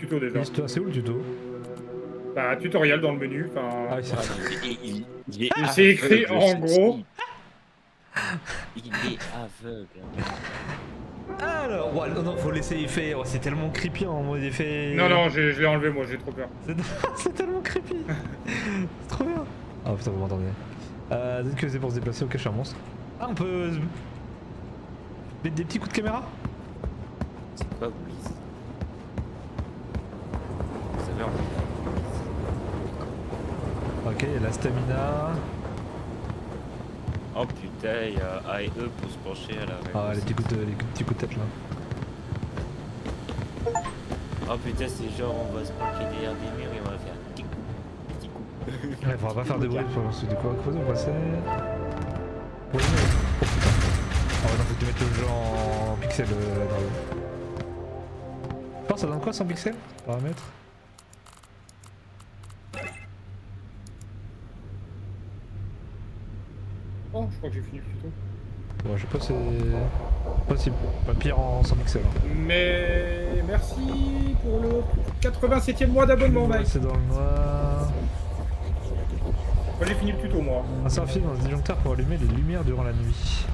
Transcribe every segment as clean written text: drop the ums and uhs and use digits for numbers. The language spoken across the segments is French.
Tuto déjà. C'est où le tuto? Bah, tutoriel dans le menu. Ah oui, c'est vrai. Il est C'est écrit aveugle, en gros. Il est aveugle. Alors, ouais, non, faut laisser effet. Oh, c'est tellement creepy en mode effet. Non, je l'ai enlevé moi, j'ai trop peur. C'est tellement creepy. C'est trop bien. Oh putain, vous m'entendez. Peut-être que c'est pour se déplacer, ok, je suis un monstre. Ah, on peut mettre des petits coups de caméra? C'est quoi, Wiz? Vous savez, Ok, il y a la stamina. oh putain, il y a A et E pour se pencher à la Ah, les petits coups de tête là. Oh putain, c'est genre on va se planquer derrière des murs et on va faire petit coup, petit coup. Ouais, faudra pas faire de bruit pour se de quoi on passer. Oh putain. Ah ouais, non, faut que tu mettes le jeu en pixels dans le. Ça donne quoi 100 pixels? Paramètres. Oh, je crois que j'ai fini le tuto. Bon, je sais pas, c'est possible. Pas pire en 100 pixels. Hein. Mais merci pour le 87e mois d'abonnement, mec. C'est dans le noir. Moi j'ai fini le tuto moi. C'est un film dans le disjoncteur pour allumer les lumières durant la nuit.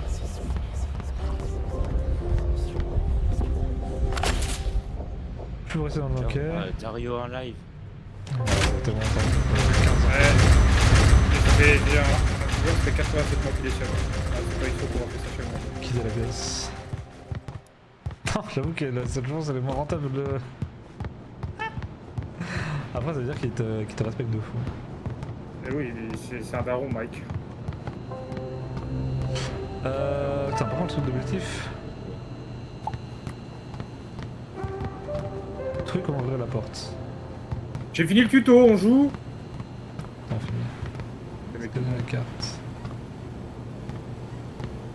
Je peux rester dans le bunker. Dario en live. Tellement longtemps. 15 ans. Ouais. Ça fait déjà un jour, ça fait 87 mois qu'il est chez moi. Ah, c'est pas il faut pouvoir faire ça chez moi. Quitter la pièce. Non, j'avoue que la seule chose, elle est moins rentable. Après, ça veut dire qu'il te respecte de fou. Et oui, c'est un daron, Mike. Putain, par contre, le truc d'objectif. Truc, comment ouvrir la porte. J'ai fini le tuto, on joue. T'en fini. C'est la carte.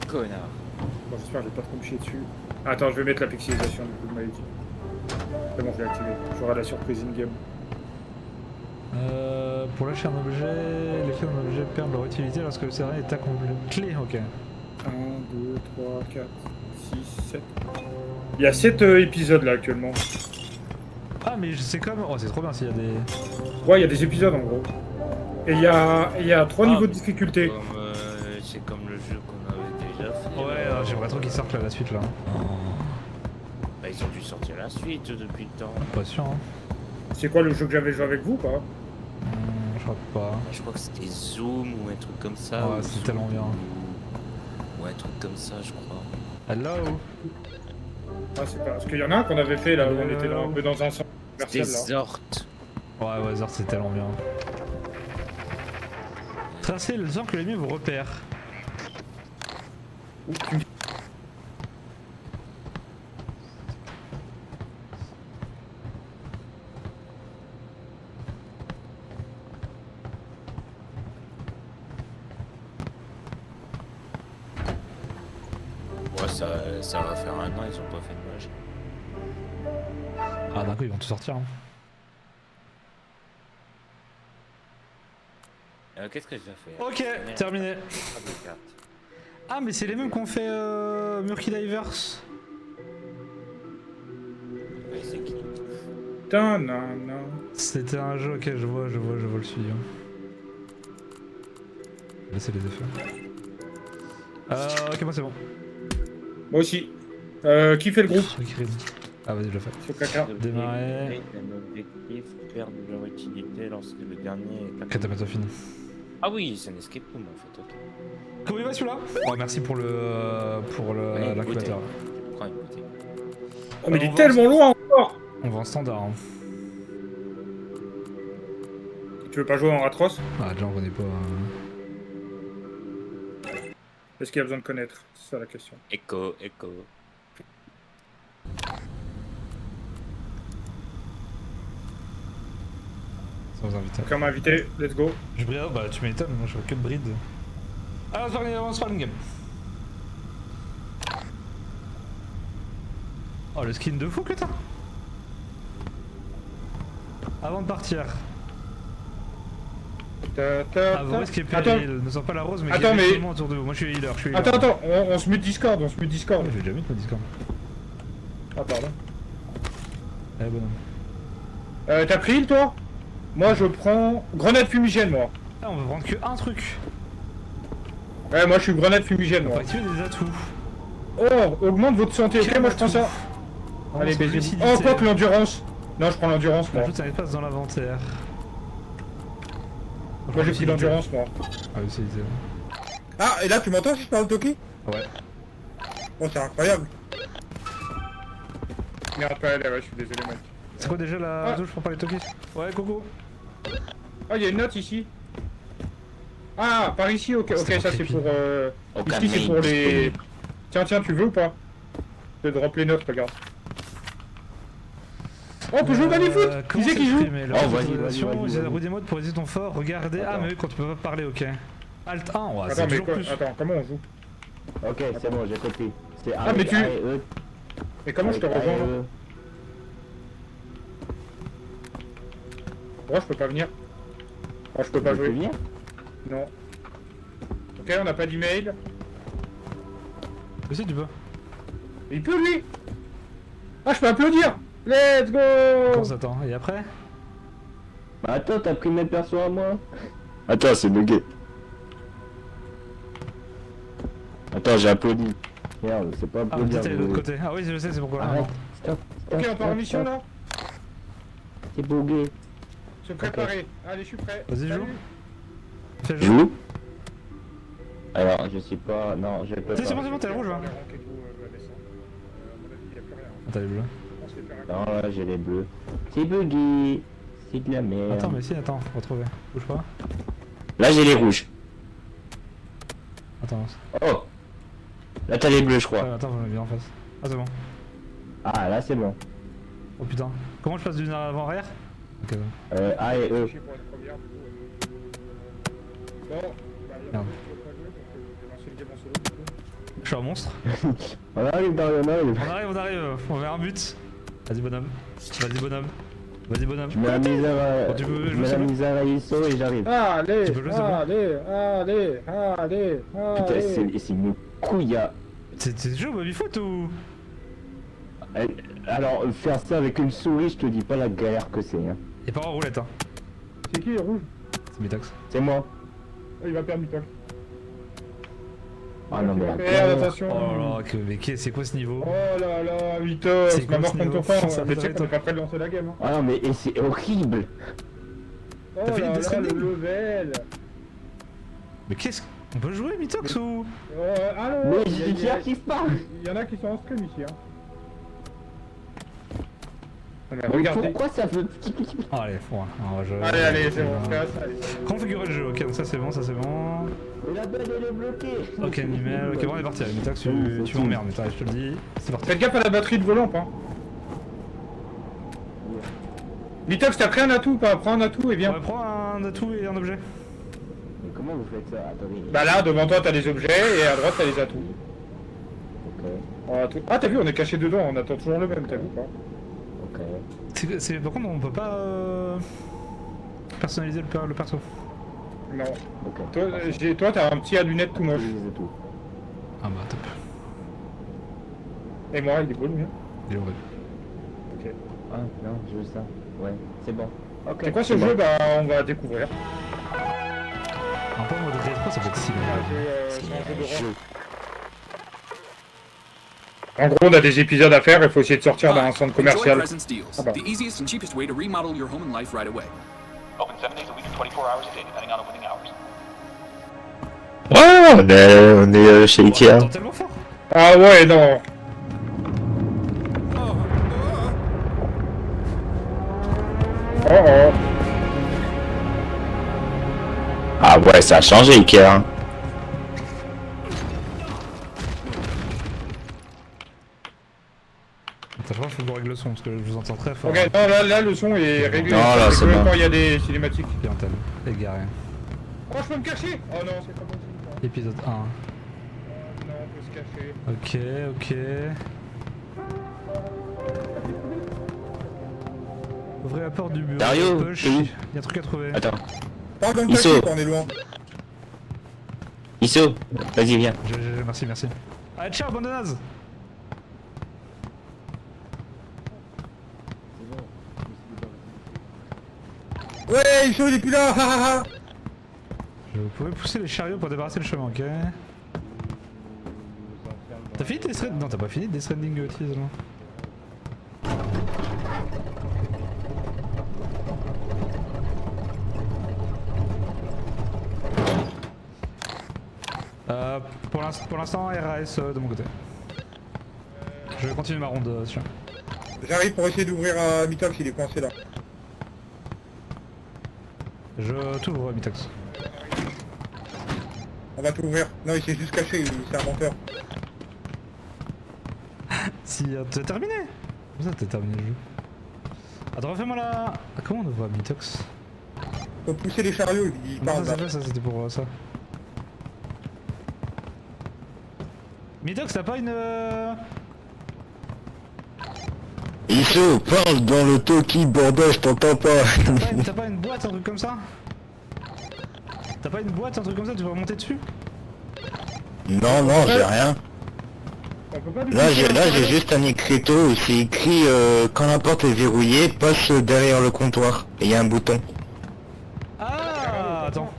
Connard. Bon, j'espère que je vais pas trop me chier dessus. Attends, je vais mettre la pixelisation du coup de Mike. C'est bon, je l'ai activé. J'aurai la surprise in-game. Pour lâcher un objet, les clés d'un objet perdent leur utilité lorsque le scénario est accompli. Clé, ok. 1, 2, 3, 4, 6, 7. Il y a 7 épisodes là actuellement. Ah, mais c'est comme. Oh, c'est trop bien s'il y a des. Ouais, il y a des épisodes en gros. Et il y a 3 niveaux de difficulté. C'est comme le jeu qu'on avait déjà fait. Ouais, j'aimerais trop qu'ils sortent là, la suite là. Bah, ils ont dû sortir la suite depuis le temps. Pas sûr, hein. C'est quoi le jeu que j'avais joué avec vous, pas? Je crois pas. Je crois que c'était Zoom ou un truc comme ça. Ouais, ou c'est Zoom, tellement bien. ou un truc comme ça, je crois. Hello. Ah, c'est pas. Parce qu'il y en a un qu'on avait fait là, où on était là, un peu dans un centre C'était commercial là. Zort. Ouais, Zord, c'est tellement bien. Tracez le sort que l'ennemi vous repère. Ouh, tu me- Ouais, ça va faire un an, ils ont pas fait de magie. Ah, d'un coup, ils vont tout sortir. Hein. Qu'est-ce que je vais faire? Ok, terminé. Ah, des cartes. Ah, mais c'est les mêmes qu'on fait Murky Divers. Ouais, c'est qui? Ta-na-na. C'était un jeu, ok, je vois le suivre. Laissez les effets. Ok, moi c'est bon. Moi aussi. Qui fait le groupe? Ah, vas-y, je le fais. Sur caca. Démarrer. Un objectif perd de leur utilité lorsque le dernier est Ok, t'as pas fini. Ah oui, c'est un escape room en fait, ok. Comment il va celui-là? Oh, merci pour Ouais, l'incubateur. Je prends une bouteille. Oh, mais il on est va tellement loin encore! On va en standard. Hein. Tu veux pas jouer en atroce? Ah, déjà on connaît pas. Est-ce qu'il y a besoin de connaître? C'est ça la question. Echo. Sans inviter. Comme invité, let's go. Je brille, bah tu m'étonnes, moi je vois que de bride. Alors, on se parle une game. Oh, le skin de fou que t'as! Avant de partir. Ah, vous risquez péril, ne sens pas la rose, mais Attends, mais... autour de vous. Moi je suis healer, Attends, on se met Discord, Oh, j'ai déjà mis ton Discord. Ah, pardon. Allez, bonhomme. T'as pris le toi? Moi je prends grenade fumigène moi. Ah, on peut prendre que un truc. Ouais moi je suis grenade fumigène On moi. peut activer des atouts. Oh augmente votre santé, ok Quel moi je prends ça. Allez c'est baisez-vous. lucidité. Oh quoi que l'endurance. Non je prends l'endurance moi. Ajoute un espace dans l'inventaire. Moi j'ai pris l'endurance moi. Ah, lucidité. Ah et là tu m'entends si je parle Toki? Ouais. Oh c'est incroyable. Merde pas elle, ouais je suis désolé mec. C'est quoi déjà la Ah. touche pour parler Toki? Ouais, coucou. Ah il y a une note ici. Ah par ici ok, C'était ok ça pas c'est creepy. pour Aucun ici c'est mail pour les... disponible. Tiens tu veux ou pas? Je te drop les notes regarde. Oh on peut jouer au baby-foot. Qui c'est qui joue? Oh, vas-y, J'ai la roue des modes pour utiliser ton fort. Regardez. Ah, Attends. mais oui, quand tu peux pas parler, ok. Alt 1, ouais, c'est Attends mais toujours quoi? plus. Attends comment on joue? Ok, c'est bon, j'ai compris. C'est Ah, mais tu- A et E. Mais comment je te Avec A et rejoins là? E. Moi je peux pas venir. Oh je peux pas Tu peux jouer. venir? Non. Ok on n'a pas d'email. Mais si, tu peux. Il peut lui. Ah je peux applaudir. Let's go. Comment ça attend? Et après? Bah attends, t'as pris mes persos à moi? Attends, c'est bugué. Attends, j'ai applaudi. Merde, c'est pas Ah, applaudir. peut-être elle est de l'autre côté. Ah oui, je sais, c'est pourquoi. Arrête, Non. stop, stop. Ok on part en stop, mission stop. là. C'est bugué. Se préparer. Allez je suis prêt. Vas-y, Salut. joue. Fais le jeu. Joue. Alors, je suis pas. Non, je peux Si, pas. c'est bon, t'es rouge, hein. Les rangs et tout, va descendre. À mon avis, y a plus rien. Attends, les bleus. On se fait faire un Non, là, j'ai les bleus. C'est bugué. C'est de la merde. Attends, mais si, attends, retrouver. Bouge pas. Là, j'ai les rouges. Attends. Oh. Là, t'as les bleus, je crois. Ouais, attends, j'en ai bien en face. Ah, c'est bon. Ah, là, c'est bon. Oh putain. Comment je passe d'une avant-arrière? Ok, bon. A et E. chier pour une première, du coup, Bon, bah, y a Merde. pas de jouer, donc je vais lancer le game en solo, du coup. Je suis un monstre. On arrive dans le nord. On arrive, on met un but. Vas-y, bonhomme. Vas-y, bonhomme. Vas-y, bonhomme. Je mets la misère Bon, à. tu peux Je jouer mets la solo misère à ISO et j'arrive. Allez, Tu peux jouer, c'est bon. allez. Putain, c'est une couilla. C'est chaud, baby-foot ou? Alors, faire ça avec une souris, je te dis pas la galère que c'est. Hein. Y'a pas en roulette, hein. C'est qui, le rouge? C'est Mitox. C'est moi. Oh, il va perdre Mitox. Ah non, mais. Merde, attention. Oh là là, mais c'est quoi ce niveau? Oh là là, Mitox, C'est quoi maman ce prendre ton niveau? temps. Ça Mais tu va sais être- qu'on est pas prêt de lancer la game. Hein. Ah non, mais et c'est horrible. Oh T'as fait là une là, descending? le level. Mais qu'est-ce qu'on peut jouer Mitox ou? Allô, Mais il y a- j'y arrive pas. Il y en a qui sont en stream ici. Hein. Ah, mais Mais regardez. pourquoi ça veut. Oh, allez, bon, on va jouer. Allez, c'est bon, on fait ça. Allez. Configurer le jeu, ok, donc ça c'est bon, ça c'est bon. Mais la belle elle est bloquée. Ok, numéro, ok, bon, on est parti. Allez, Mitox, tu m'emmerdes, mais je te le dis, c'est parti. Faites gaffe à la batterie de volant, hein. Mitox, t'as pris un atout ou pas? Prends un atout et On viens. va prendre un atout et un objet. Mais comment vous faites ça? Attendez. Bah là, devant toi, t'as les objets et à droite, t'as les atouts. Ok, Ah, t'as vu, on est caché dedans, on attend toujours le même, t'as vu pas? ok. Par contre, on peut pas personnaliser le perso. Non. Ah, Toi, toi, t'as un petit à lunettes tout moche. Utilise tout. Ah bah top. Et moi, il est beau le mien. Il est horrible. Ok. Ah non, je veux ça. Ouais, c'est bon. Ok. C'est quoi ce bon. jeu? Bah, on va découvrir. Un peu en mode rétro, ça peut être stylé. C'est un jeu d'horreur. En gros, on a des épisodes à faire, il faut essayer de sortir d'un centre Enjoy commercial. Presence Deals, Ah bah. the easiest and cheapest way to remodel your home and life right away. Open 7 days a week, 24 hours a day, depending on opening hours. Ouais, on est chez On Ikea. entend tellement fort. Ah ouais, non. Oh oh. Ah ouais, ça a changé Ikea. Hein. Attends, je crois qu'il faut que je règle le son parce que je vous entends très fort. Ok, non, là, le son est réglé. Non, là, C'est c'est que bon. quand il y a des cinématiques. Clientèle, égaré. Oh, je peux me cacher. Oh non, c'est pas possible. Non, Épisode 1. non, on peut se cacher. Ok. Ouvrez la porte du bureau. Dario, Push. t'es où? Il y a un truc à trouver. Attends. Parle dans le Iso. taxi quand on est loin. Iso, vas-y, viens. Merci. Allez, ciao, bande de nazes. Ouais, ils sont il est plus là, ha ha ha. Je pouvais pousser les chariots pour débarrasser le chemin, ok. T'as fini Death Stranding? Non, t'as pas fini Death Stranding, Tease, là. Pour l'instant, RAS de mon côté. Je vais continuer ma ronde, tiens. J'arrive pour essayer d'ouvrir à Mitox, il est coincé là. Je t'ouvre, Mitox. On va tout ouvrir. Non, il s'est juste caché, c'est un menteur. Si, t'as terminé? Comment ça t'as terminé le jeu? Attends, refais-moi la... Ah, comment on voit Mitox? Faut pousser les chariots, il Non, parle ça là. c'est fait, ça c'était pour ça. Mitox, t'as pas une... Iso, parle dans le Toki, bordel, je t'entends pas. T'as pas une boîte, un truc comme ça? T'as pas une boîte, un truc comme ça, tu vas monter dessus? Non, non, j'ai rien. On peut pas lui Là, pousser un j'ai juste un écriteau où c'est écrit quand la porte est verrouillée, passe derrière le comptoir. Et il y a un bouton. Ah, attends.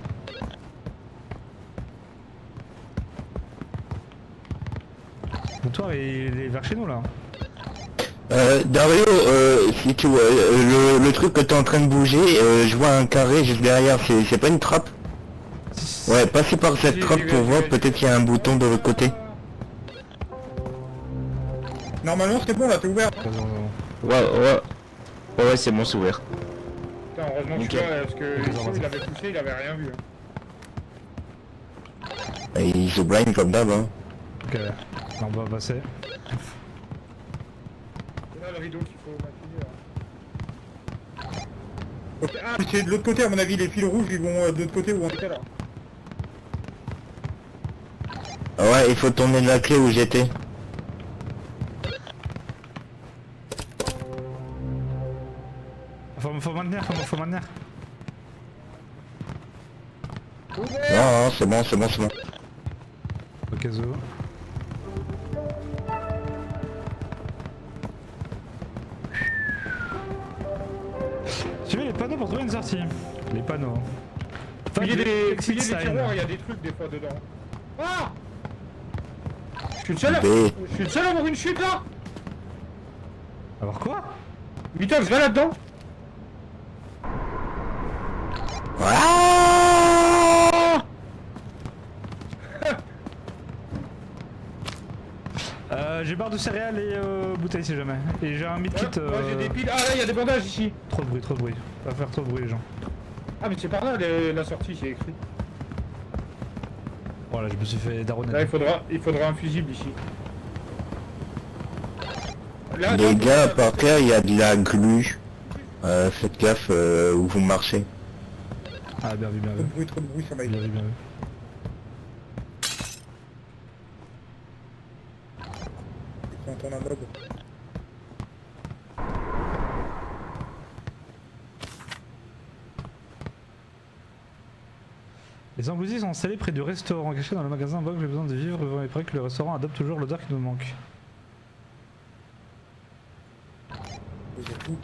Le comptoir il est vers chez nous là. Dario, si tu vois, le truc que t'es en train de bouger, je vois un carré juste derrière, c'est pas une trappe? Ouais, passez par cette trappe pour voir, peut-être qu'il y a un bouton de l'autre côté. Normalement c'est bon là, t'es ouvert. Ouais, c'est bon, c'est ouvert. Putain, heureusement que je suis là, parce que Iso, il avait poussé, il avait rien vu. Et il se blind comme d'hab, hein. Ok, on va passer. C'est là le rideau qu'il faut maquiller. Ok, ah, c'est de l'autre côté à mon avis, les fils rouges ils vont de l'autre côté où on était là. Ouais, il faut tourner de la clé où j'étais. Faut maintenir, faut maintenir. Non, c'est bon, c'est bon, c'est bon. Ok, zo. Suivez les panneaux pour trouver une sortie. Les panneaux. Fouillez les exit sign. tiroirs, il y a des trucs des fois dedans. Ah! Je suis le seul à... B. Je suis le seul à avoir une chute là! Alors quoi? Mitox, va là-dedans! Ah J'ai barre de céréales et bouteilles si jamais. Et j'ai un medkit. Moi j'ai des piles. Ah là, il y a des bandages ici! Trop de bruit, trop de bruit. Pas faire trop de bruit les gens. Ah mais c'est par là la sortie, c'est écrit. Voilà, je me suis fait daronner. Là, il faudra un fusible ici. Là, Les là, gars, là, par terre, il y a de la glu. Faites gaffe où vous marchez. Ah, bien vu, bien vu. Trop de bruit, ça m'a Bien aidé. vu, bien vu. On tourne un mob. Les engloutis sont installés près du restaurant, caché dans le magasin. Vogue, j'ai besoin de vivre, il paraît que le restaurant adopte toujours l'odeur qui nous manque. J'ai tout.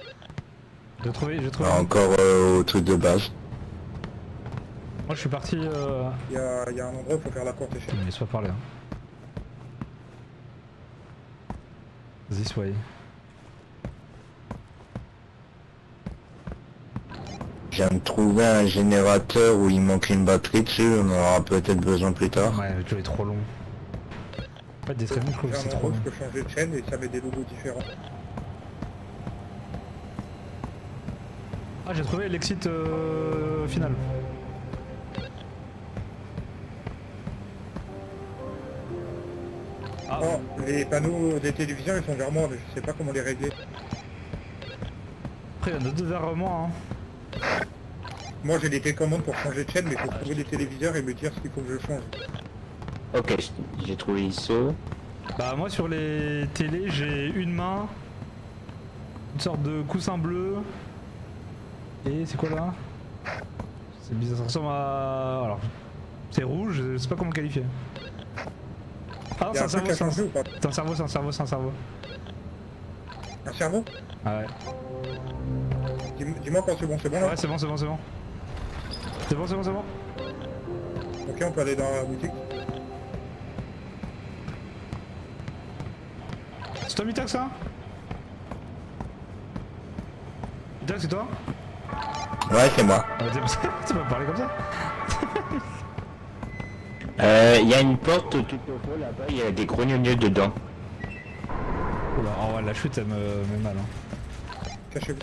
J'ai trouvé. Encore au truc de base. Moi je suis parti. Il y a un endroit où faut faire la courte échelle. Mais laisse pas parler. Hein. This way. Je viens de trouver un générateur où il manque une batterie dessus, on en aura peut-être besoin plus tard. Ouais, le jeu est trop long. En fait, des traînées, je trouve que J'ai c'est un trop endroit long. où je peux changer de chaîne et ça met des logos différents. Ah, j'ai trouvé l'exit final. Ah, Oh, les panneaux des télévisions ils sont vers moi mais je sais pas comment les régler. après, il y en a deux vers moi. Hein. Moi j'ai des télécommandes pour changer de chaîne mais il faut trouver les téléviseurs et me dire ce qu'il faut que je change. Ok, j'ai trouvé ISO. Bah, moi sur les télés, j'ai une main, une sorte de coussin bleu. Et c'est quoi là? C'est bizarre, ça ressemble à. Alors, c'est rouge, je sais pas comment qualifier. Ah, Il y c'est a un un truc cerveau, à changer ou pas? c'est un cerveau, c'est un cerveau, c'est un cerveau. Un cerveau? Ah ouais. Dis-moi quand c'est bon, c'est bon là. Ouais, c'est bon, c'est bon, c'est bon. C'est bon, c'est bon, c'est bon. Ok, on peut aller dans la boutique. C'est toi, Mitax, ça? Mitax, c'est toi? Ouais, c'est moi. Ah, tu m'as parlé comme ça? Il y a une porte tout au fond là-bas, il y a des gros gneux dedans. Oula, oh ouais, la chute, elle me met mal. Hein. Cachez-vous.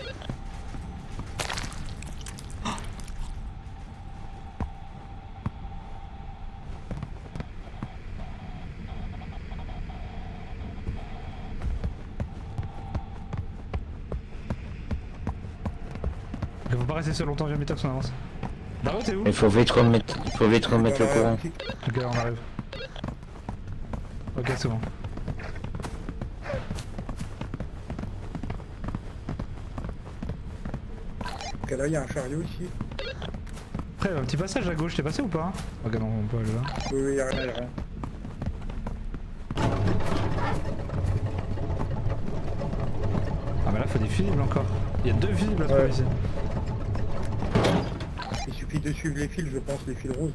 Il faut pas rester seul longtemps, viens, Mitax, on avance. Dario, t'es où? Il faut vite remettre le courant. Ok, on arrive. Ok, c'est bon. Ok, là il y a un chariot ici. Après, un petit passage à gauche, t'es passé ou pas? Ok, non, on peut aller là. Oui, oui, il y a rien, il y a rien. Ah, mais là, faut des fusibles encore. Il y a 2 fusibles à trouver Ouais. ici. Il suffit de suivre les fils, je pense, les fils roses.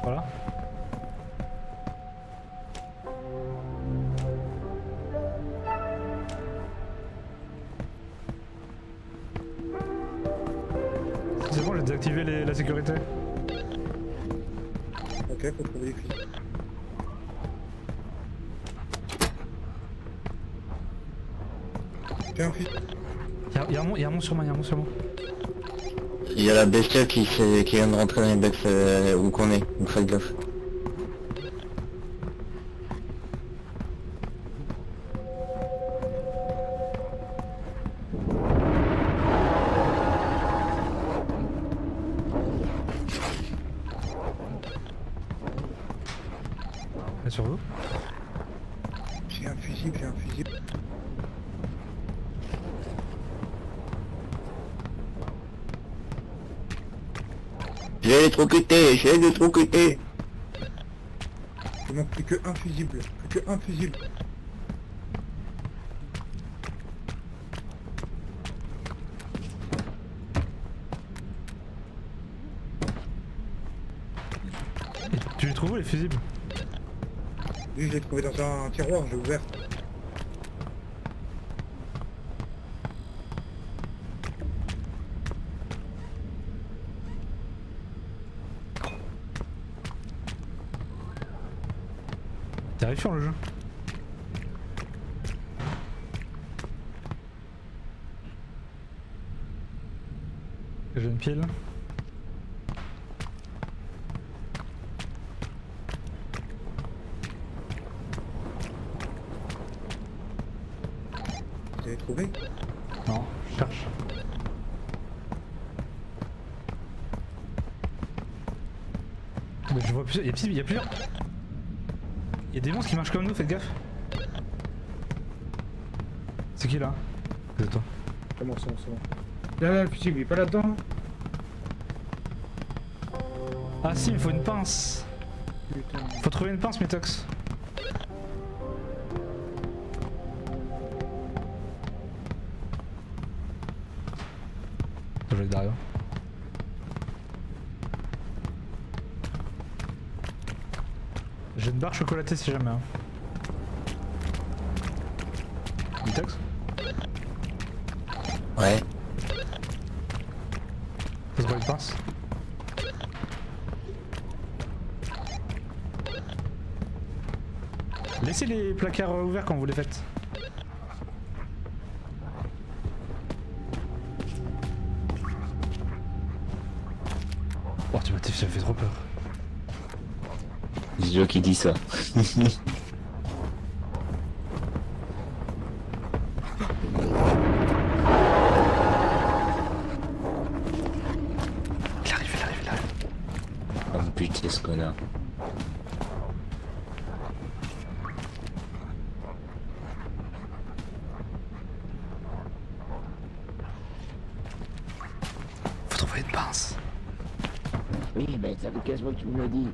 Voilà. C'est bon, j'ai désactivé la sécurité. Ok, faut trouver les fils. Tiens, un fils. Y'a un monstre sur moi, y'a un monstre sur moi. Il y a la bestiole qui vient de rentrer dans les becs où qu'on est, donc faites gaffe. Elle est sur vous. J'ai un fusible, j'ai un fusible. J'ai électrocuté, j'ai électrocuté. Il manque plus que un fusible. Plus que un fusible. Et tu les trouves où les fusibles? Lui, je l'ai trouvé dans un tiroir, j'ai ouvert. Terrifiant le jeu. J'ai une pile. Vous avez trouvé? Non, je cherche. Mais je vois plusieurs. Il y a plusieurs. Il y a des monstres qui marchent comme nous, faites gaffe. C'est qui là? C'est toi. C'est bon, c'est bon, c'est bon. Là, le fusible, il est pas là-dedans. Ah si, il me faut une pince. Putain. Faut trouver une pince, Mitox. Je vais derrière. J'ai une barre chocolatée si jamais. Hein. Mitox? Ouais. Faut trouver une pince. Laissez les placards ouverts quand vous les faites. Oh, tu m'as fait trop peur. C'est Joe qui dit ça. Il arrive, il arrive, il arrive. Oh putain ce connard. pince. Oui, ben ça fait 15 mois que tu me l'as dit.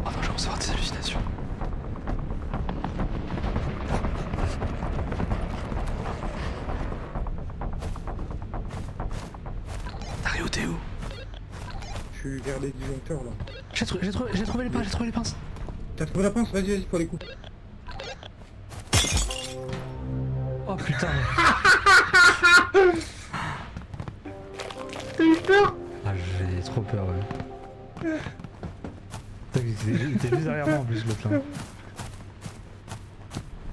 Oh non, je vais recevoir des hallucinations. Dario, t'es où? Je suis vers les disjoncteurs là. J'ai trouvé les pinces, j'ai trouvé les pinces. T'as trouvé la pince? Vas-y, pour les coups. Oh putain. T'as eu peur? Ah, j'ai trop peur, ouais. Putain, il était juste derrière moi en plus, l'autre là.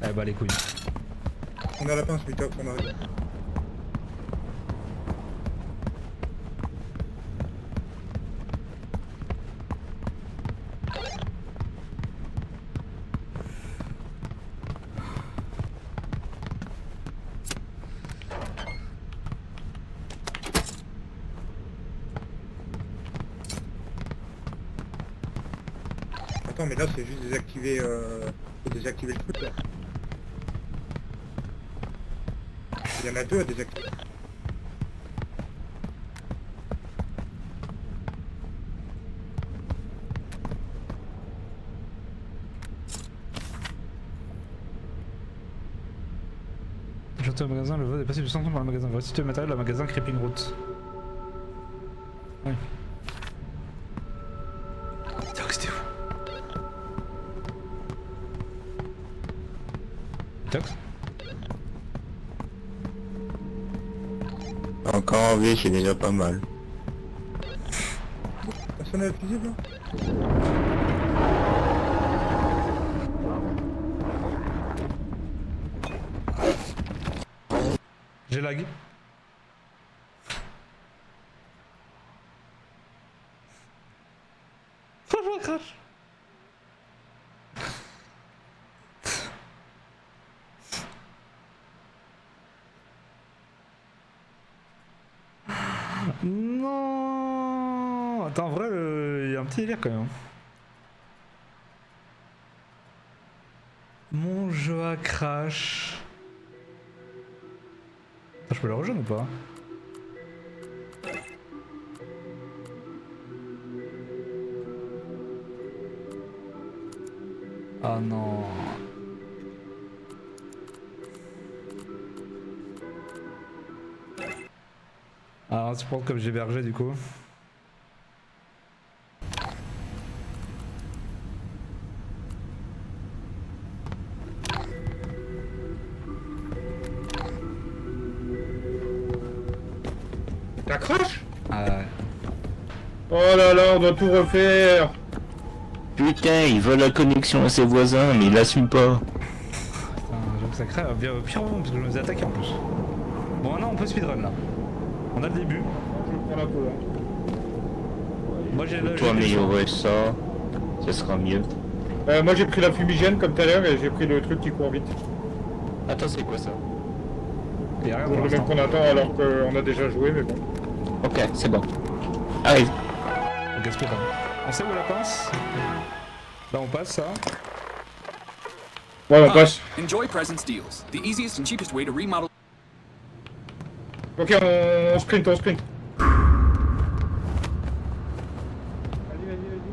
Eh bah les couilles. On a la pince, Mitox, on arrive. Attends, mais là c'est juste désactiver, faut désactiver le truc là. Il y en a deux à désactiver. J'entends au magasin, le vote est passé du centre par le magasin. Voici le matériel, le magasin Creeping Route. Oui. Tox, t'es où? Tox? Encore en vie, c'est déjà pas mal. Personne n'a le fusible là? J'ai lag. Oh, je crache. Non. Attends, en vrai, il y a un petit délire quand même. Mon jeu a crash. Ah, je peux le rejoindre ou pas? Ah non. Alors tu prends comme j'hébergeais du coup. T'as crash? Ah ouais. Oh là là, on doit tout refaire. Putain, il veut la connexion à ses voisins, mais il l'assume pas. Putain, j'avoue que ça crève bien pire moment parce que je me faisais attaquer en plus. Bon là on peut speedrun là. On a le début. Je prends la peau là. Moi j'ai le. Toi améliorer ça, ça sera mieux. Moi j'ai pris la fumigène comme tout à l'heure et j'ai pris le truc qui court vite. Attends, c'est quoi ça? Et rien Pour pour le même l'instant. qu'on attend alors qu'on a déjà joué mais bon. Ok, c'est bon. Arrive. Ok, speedrun. On sait où la pince? Là on passe ça. Ouais, on passe. Enjoy Presence Deals, the easiest and cheapest way to remodel. Ok, on sprint, on sprint. Vas-y, vas-y, vas-y.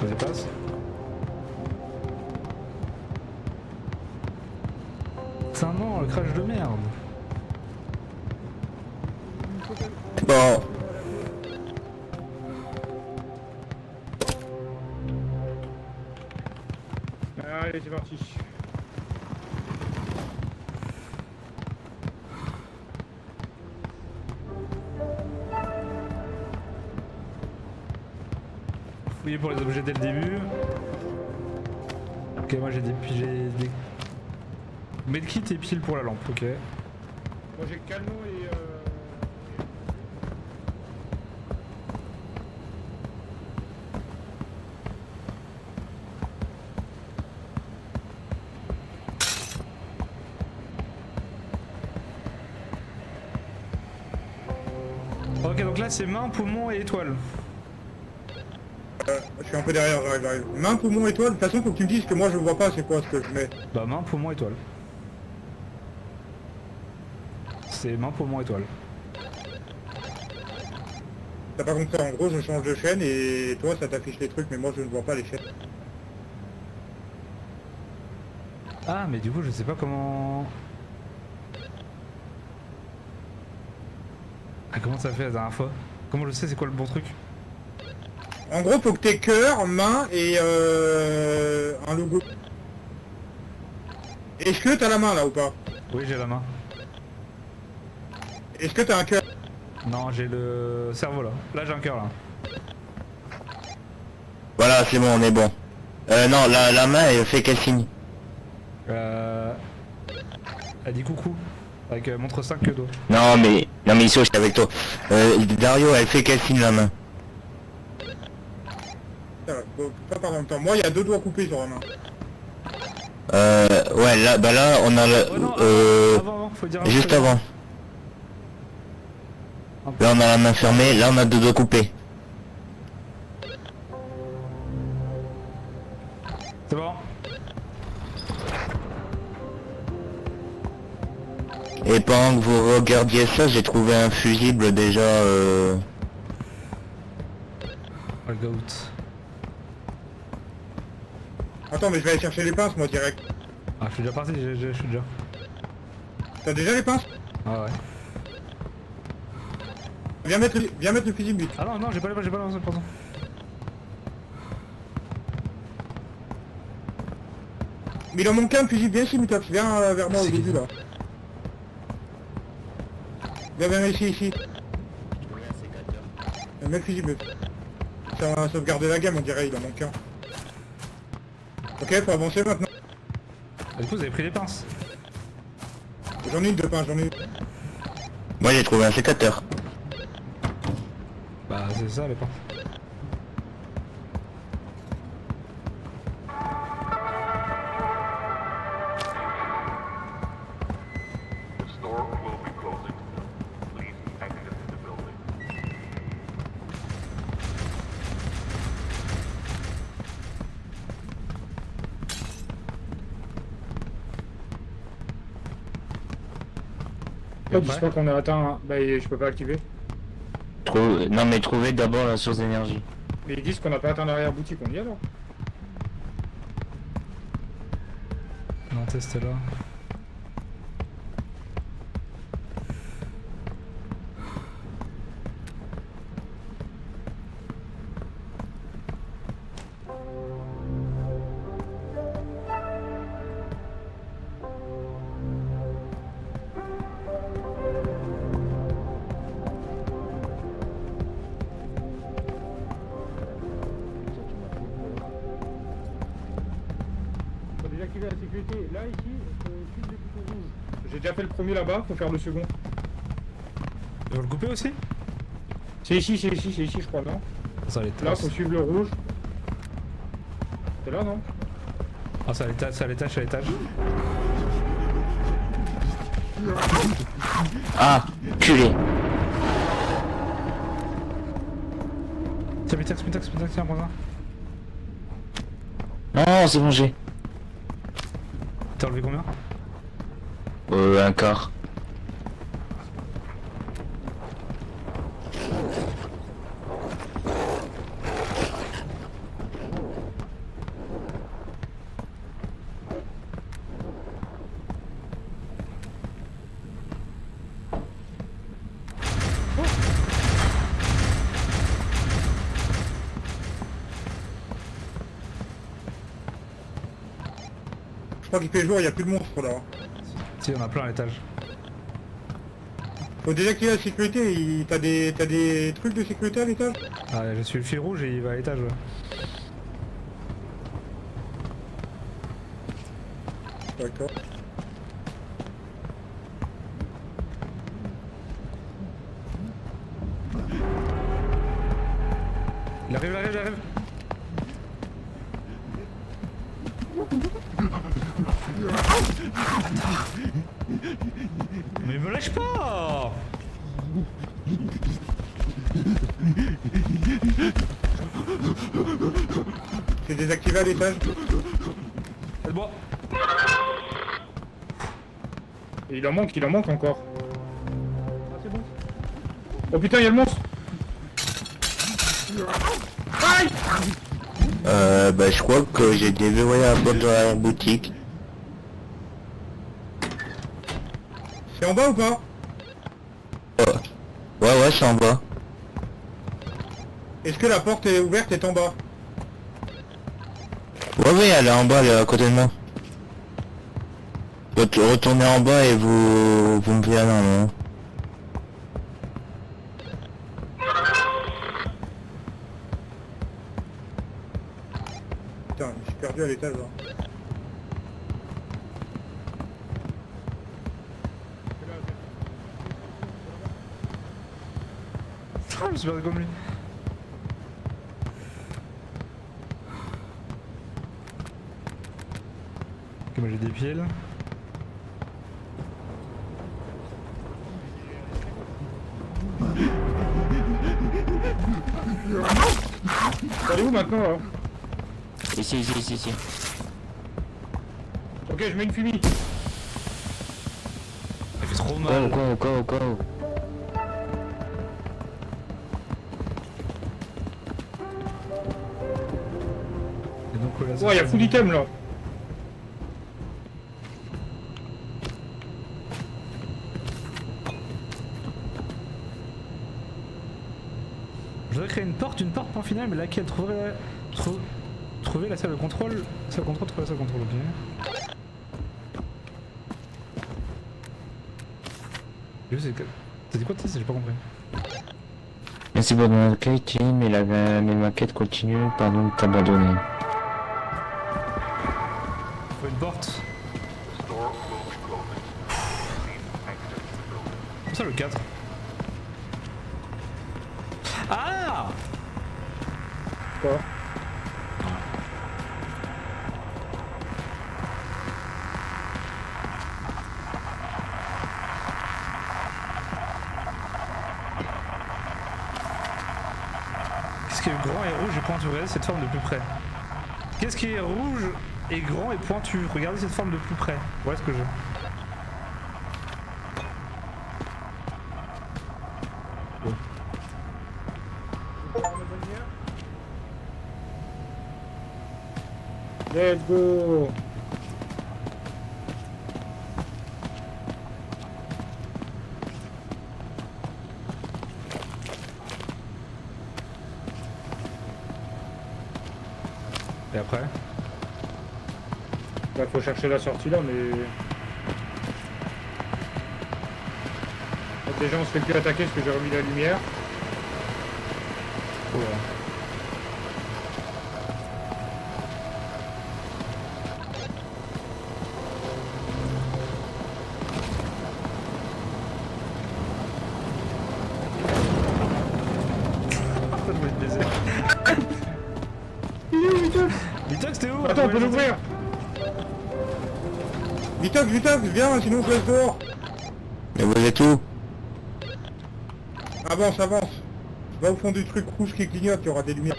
Vas-y passe. Putain non, le crash de merde. Bon, Allez, c'est parti. Fouiller pour les objets dès le début. Ok, moi j'ai des medkit et piles pour la lampe, ok. Moi j'ai le canon et Ok, donc là c'est main, poumon et étoile. Je suis un peu derrière, j'arrive. Main, poumon, étoile. De toute façon, faut que tu me dises que moi je vois pas c'est quoi ce que je mets. Bah main, poumon, étoile. C'est main, poumon, étoile. T'as pas compris, en gros je change de chaîne et toi ça t'affiche les trucs mais moi je ne vois pas les chaînes. Ah mais du coup je sais pas comment... Ah comment ça fait la dernière fois? Comment je sais c'est quoi le bon truc? En gros faut que t'aies cœur, main et un logo. Est-ce que t'as la main là ou pas? Oui j'ai la main. Est-ce que t'as un cœur? Non j'ai le cerveau là. Là j'ai un cœur là. Voilà, c'est bon, on est bon. Non, la main, elle fait quel signe? Elle dit coucou. Avec montre 5 que doigts. Non, mais Iso, je suis avec toi. Dario, elle fait quel signe, la main? Faut pas parler en même temps. Moi il y a 2 doigts coupés sur la main. Ouais, là, bah là, on a le... Ouais, non, avant, faut dire juste avant. Là, on a la main fermée, là, on a 2 doigts coupés. C'est bon. Et pendant que vous regardiez ça, j'ai trouvé un fusible déjà... Regout. Attends mais je vais aller chercher les pinces moi direct. Ah je suis déjà parti, je suis déjà. T'as déjà les pinces? Ah ouais. Viens mettre le fusible vite. Ah non non j'ai pas les pinces, pardon. Mais il en manque un le fusible, viens ici Mutox, viens vers moi au début là. Viens ici. Mets le fusible. Ça va sauvegarder la gamme on dirait, il en manque un. Ok, faut avancer maintenant. Du coup vous avez pris les pinces. J'en ai une de pince, j'en ai une. Moi, j'ai trouvé un sécateur. Bah c'est ça les pinces. J'espère qu'on a atteint... Bah je peux pas activer. Non, mais trouver d'abord la source d'énergie. Mais ils disent qu'on n'a pas atteint l'arrière-boutique, on y est alors? Non testez là. Faut désactiver la sécurité. Là, ici, clique le bouton rouge. J'ai déjà fait le premier là-bas, faut faire le second. Tu veux le couper aussi? C'est ici, je crois, non? Ça les Là, traces. faut suivre le rouge. C'est là, non? Ah c'est à l'étage, c'est à l'étage. Ah, culé. Tiens Mitax, tiens prends ça. Non, c'est bon, j'ai. T'as enlevé combien? Un quart. Je crois qu'il fait jour, il n'y a plus de monstres là. Si on a plein à l'étage. Faut désactiver la sécurité, t'as des trucs de sécurité à l'étage? Ah je suis le fil rouge et il va à l'étage ouais. D'accord. Il arrive. Mais me lâche pas! C'est désactivé à l'étage. Aide-moi. Et il en manque encore. Oh putain, il y a le monstre. Aïe. Bah je crois que j'ai déverrouillé la porte de la boutique. C'est en bas ou pas? Ouais, c'est en bas. Est-ce que la porte est ouverte et est en bas? Ouais, elle est en bas, elle est à côté de moi. Retournez en bas et vous me verrez non. Putain, je suis perdu à l'étage là. Ah, je me suis perdu comme lui. Ok, moi j'ai des pieds là. Elle est où maintenant là? Ici. Ok, je mets une fumée. Ça fait trop mal. Go. Et donc, voilà, Ouais, il y a full item là. Je voudrais créer une porte point final, mais laquelle? Trouver la salle de contrôle. Trouver la salle de contrôle, ok. T'as dit quoi, j'ai pas compris. Merci pour ton accueil, Tim, mais mes maquettes continuent, pardon de t'abandonner. Faut une porte. Comme ça le 4. Ah! Quoi? Qu'est-ce qui est grand et rouge et pointu? Regardez cette forme de plus près. Qu'est-ce qui est rouge et grand et pointu? Regardez cette forme de plus près. Voilà ce que je veux. Let's go. Et après? Bah faut chercher la sortie là, mais... Déjà on se fait plus attaquer parce que j'ai remis la lumière. Oh là. Je voulais te baiser. Il est où Vitox? Vitox, t'es où? Attends, on peut l'ouvrir. Vitox, viens, sinon on se laisse dehors. Mais vous êtes où? Avance. Va au fond du truc rouge qui clignote, il y aura des lumières.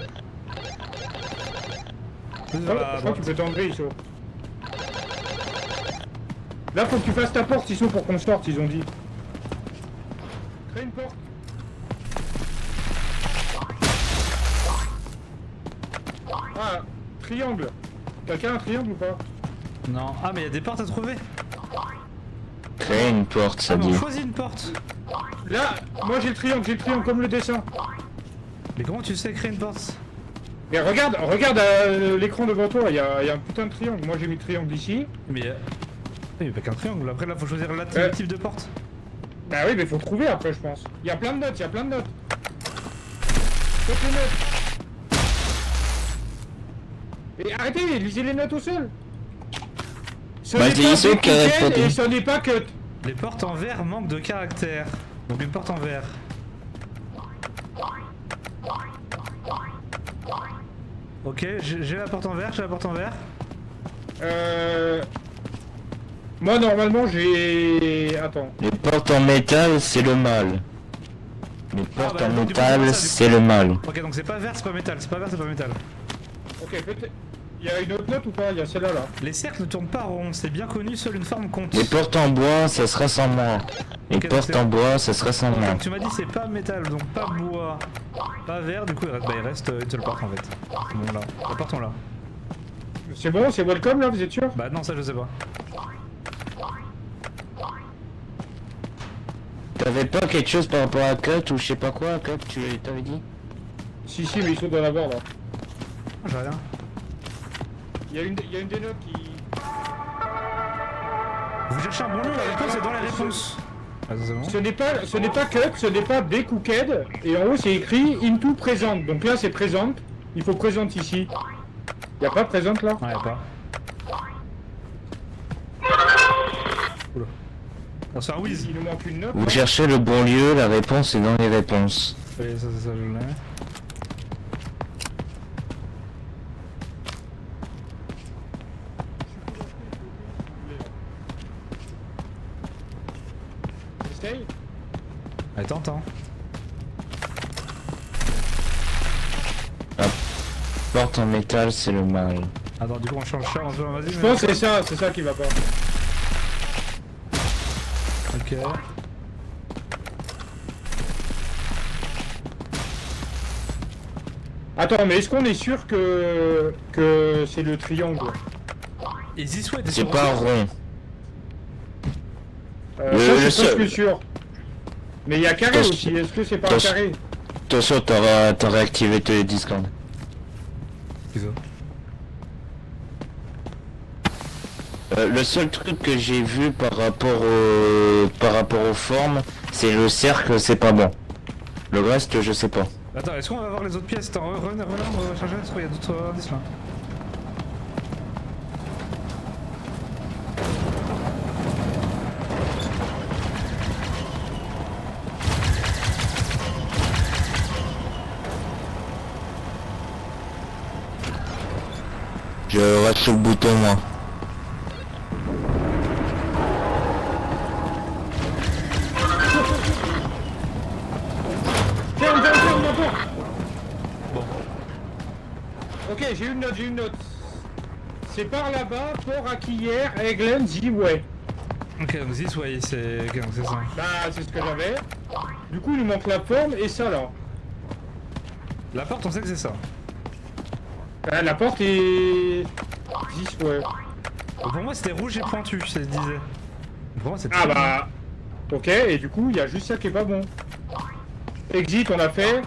Plus Oh, vers la je crois que droite. tu peux t'enlever, Iso. Là, faut que tu fasses ta porte, Iso, pour qu'on sorte, ils ont dit. Crée une porte. Ah, triangle. Quelqu'un a un triangle ou pas? Non. Ah, mais il y a des portes à trouver. Créer une porte, ça Ah, mais dit. on choisit une porte. Là, moi j'ai le triangle comme le dessin. Mais comment tu sais créer une porte? Mais regarde l'écran devant toi, il y a un putain de triangle. Moi j'ai mis le triangle ici. Mais il n'y a pas qu'un triangle. Après, là, faut choisir la type de porte. Bah oui, mais faut trouver après, je pense. Il y a plein de notes. Faites les notes. Et arrêtez, lisez les notes au sol. Ce Bah, n'est c'est pas Iso qui arrête pas nickel de- et ce n'est pas cut. Les portes en verre manquent de caractère. Donc une porte en verre. Ok, j'ai la porte en verre, Moi normalement j'ai... Attends. Les portes en métal, c'est le mal. Les portes bah, en du coup, métal, c'est ça, du c'est le mal. Ok, donc c'est pas vert, c'est pas métal. C'est pas vert, c'est pas métal. Ok, peut-être... Il y a une autre note ou pas? Il y a celle-là, là. Les cercles ne tournent pas rond, c'est bien connu, seule une forme compte. Les portes en bois, ça sera sans moi. Les Ok, donc portes c'est- en bois, ça sera sans moi. Donc tu m'as dit c'est pas métal, donc pas bois, pas vert, du coup il reste une seule porte en fait. Bon là, la porte on l'a. C'est bon, c'est welcome, là, vous êtes sûr? Bah non, ça je sais pas. T'avais pas quelque chose par rapport à Cut ou je sais pas quoi, Cut, tu t'avais dit? Si, mais ils sont dans la barre, là. Ah, j'ai rien. Il y a une des notes qui... Vous cherchez un bon lieu, la réponse est dans la réponse. Ah, ça, c'est bon. Ce n'est pas cut, ce n'est pas decooked, et en haut c'est écrit into present. Donc là c'est present, il faut present ici. Y a pas present là? Ouais, y'a pas. Oula. On se fait un whiz. Il nous manque une note. Vous cherchez le bon lieu, la réponse est dans les réponses. Oui, ça, je l'ai. Essaye. Allez, tente, hein. Porte en métal, c'est le mal. Attends, du coup on change ça, on se voit, vas-y. Je pense que c'est ça qui va pas. Ok. Attends, mais est-ce qu'on est sûr que c'est le triangle? Et this way, t'es C'est sur pas ressources. rond. Ça je suis presque sûr. Mais il y a carré Attention. aussi, est-ce que c'est pas un Attention. carré? Attention, t'auras activé tes Discord. C'est ça. Le seul truc que j'ai vu par rapport aux formes, c'est le cercle, c'est pas bon. Le reste, je sais pas. Attends, est-ce qu'on va voir les autres pièces? Attends, revenez, on va changer, parce qu'il y a d'autres indices là. Je reste sur le bouton moi. Ferme, ma porte. Bon. Ok, j'ai une note. C'est par là-bas, Port Aquillère, Eglen, Ziway. Ok, donc this way, c'est ok, donc c'est ça. Bah, c'est ce que j'avais. Du coup, il nous manque la forme et ça là. La porte, on sait que c'est ça. La porte est... Ziway. Pour moi, c'était rouge et pointu, ça se disait. Pour moi, c'est Ah bah... Ok, et du coup, il y a juste ça qui est pas bon. Exit, on l'a fait.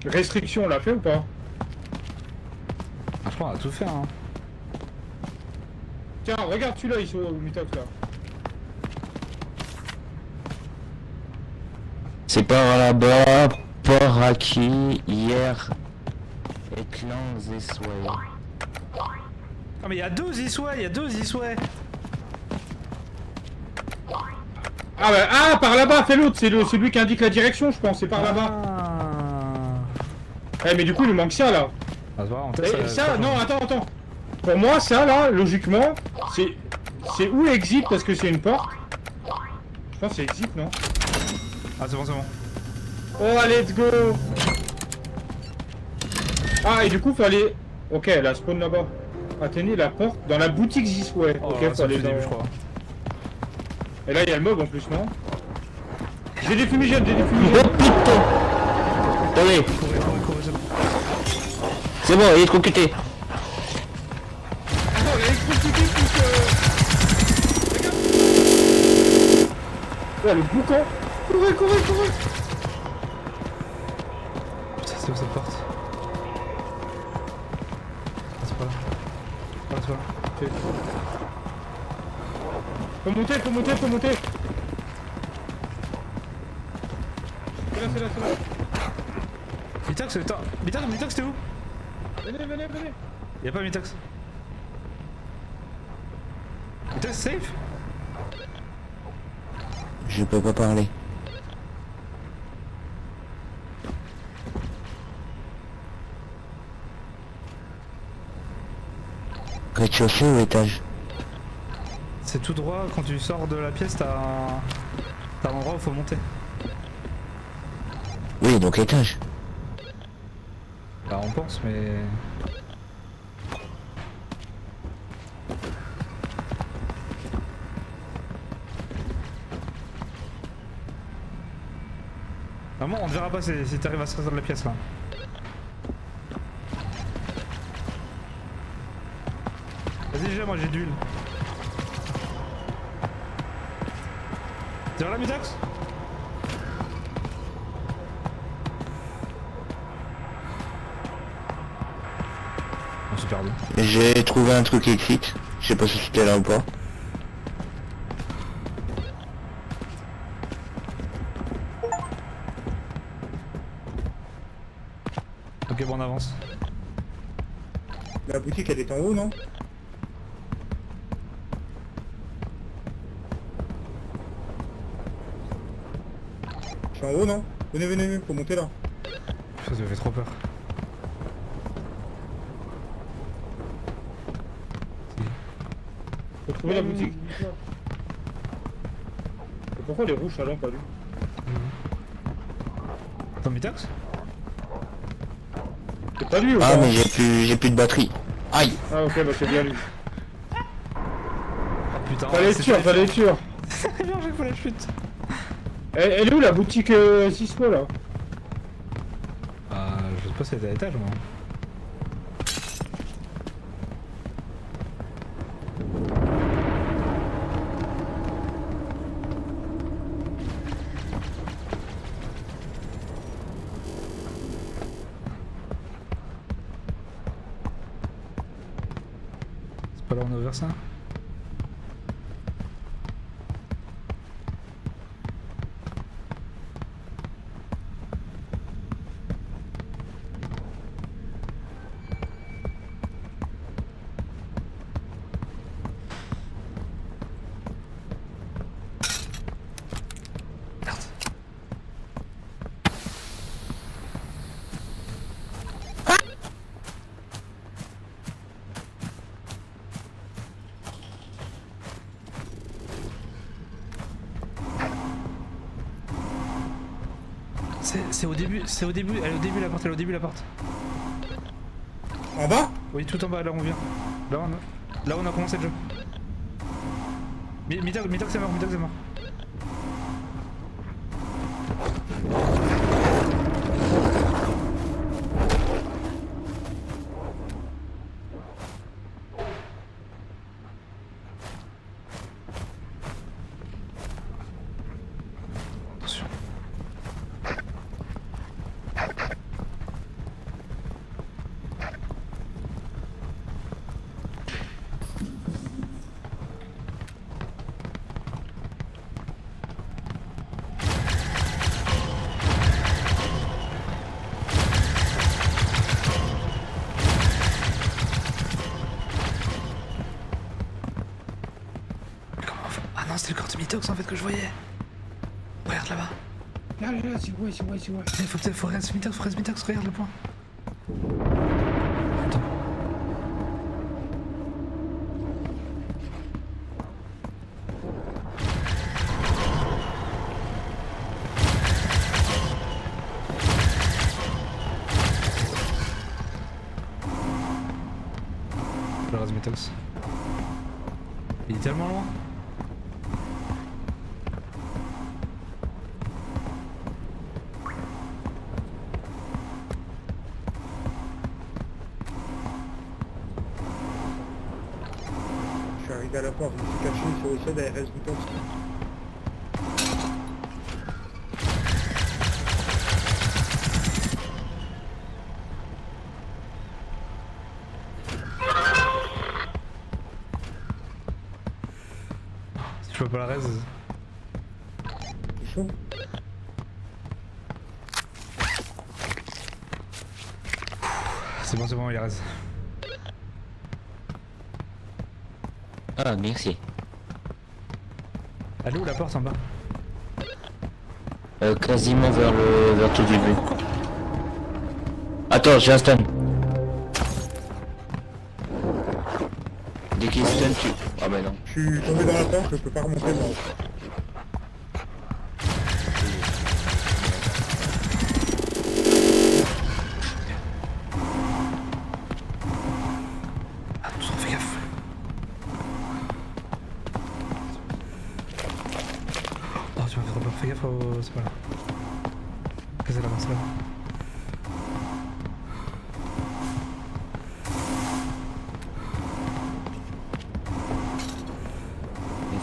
Restriction, on l'a fait ou pas? Ah, je crois qu'on a tout fait, hein. Tiens, regarde celui-là, ils sont au Mutox là. C'est par là-bas, Port Aki, hier, Éclan, Zesway. Ah, mais il y a deux this way, Ah bah, ah, par là-bas, fais l'autre, c'est lui qui indique la direction, je pense, c'est par là-bas. Ah. Eh, mais du coup, il nous manque ça là. Ah, c'est vrai, on Et teste ça, non, attends. Pour moi, ça là, logiquement, c'est où exit parce que c'est une porte. Je pense que c'est exit, non? Ah, c'est bon, c'est bon. Oh, let's go. Ah, et du coup, faut aller... Ok, la spawn là-bas. Atteignez la porte dans la boutique Zisway. Oh, Ok, là, faut c'est aller le dans... début, je crois. Et là, il y a le mob en plus, non? J'ai des fumigènes, Oh putain! Attendez, Courez, c'est bon. c'est bon, il est trop cuté. Oh, l'électricité plus... Ouais, le boucan. Courez. Putain, c'est où cette porte? Ah, c'est pas là. Ah, c'est pas là. Faut monter. C'est là. Mitox, Mitox, t'es où? Venez. Y'a pas Mitox. Mitox, safe? Je peux pas parler. Rez-de-chaussée ou étage? C'est tout droit, quand tu sors de la pièce, t'as un endroit où faut monter. Oui, donc étage. Bah on pense mais... Vraiment on te verra pas si t'arrives à sortir de la pièce là. Vas-y déjà moi j'ai d'huile. T'es vers la Mitax? On s'est perdu. J'ai trouvé un truc exit. Je sais pas si c'était là ou pas. Ok bon on avance. La boutique elle est en haut, non? Je suis en haut, non? Venez, venez, venez, faut monter là. Ça me fait trop peur. Faut trouver la boutique. Et pourquoi les rouges ça l'a pas lu? Ton Mitax? C'est pas lui ou Ah pas? mais j'ai plus de batterie. Aïe. Ah ok, bah c'est bien lui. Oh putain. Fallait être sûr, fallait être sûr. Bien j'ai fait la chute. Elle est où la boutique Cisco là? Je sais pas si elle est à l'étage moi. C'est pas là on a ouvert ça? C'est au début, elle est au début la porte, elle est au début la porte. En bas? Oui, tout en bas, là on vient. Là on a commencé le jeu. Mitax est mort, Mitax est mort. Attention. Ah non, c'était le corps de Mitox en fait que je voyais. Regarde là-bas. Là, là, là, c'est ouais, c'est ouais, c'est ouais. Faut regarder ce Mitox, regarde le point. Attends. Je rase Mitox. Il est tellement loin. Je suis arrivé à la porte, je me suis caché sur le sol derrière RS bouton. Si je vois pas la raise. C'est chaud. C'est bon, il reste. Ah, merci. Elle est où la porte en bas? Quasiment vers tout début. Attends, j'ai un stun. Dès qu'il stun, tu... Ah bah non. Je suis tombé dans la porte, je peux pas remonter moi. faut... c'est pas là. Ok, c'est là-bas, c'est là-bas.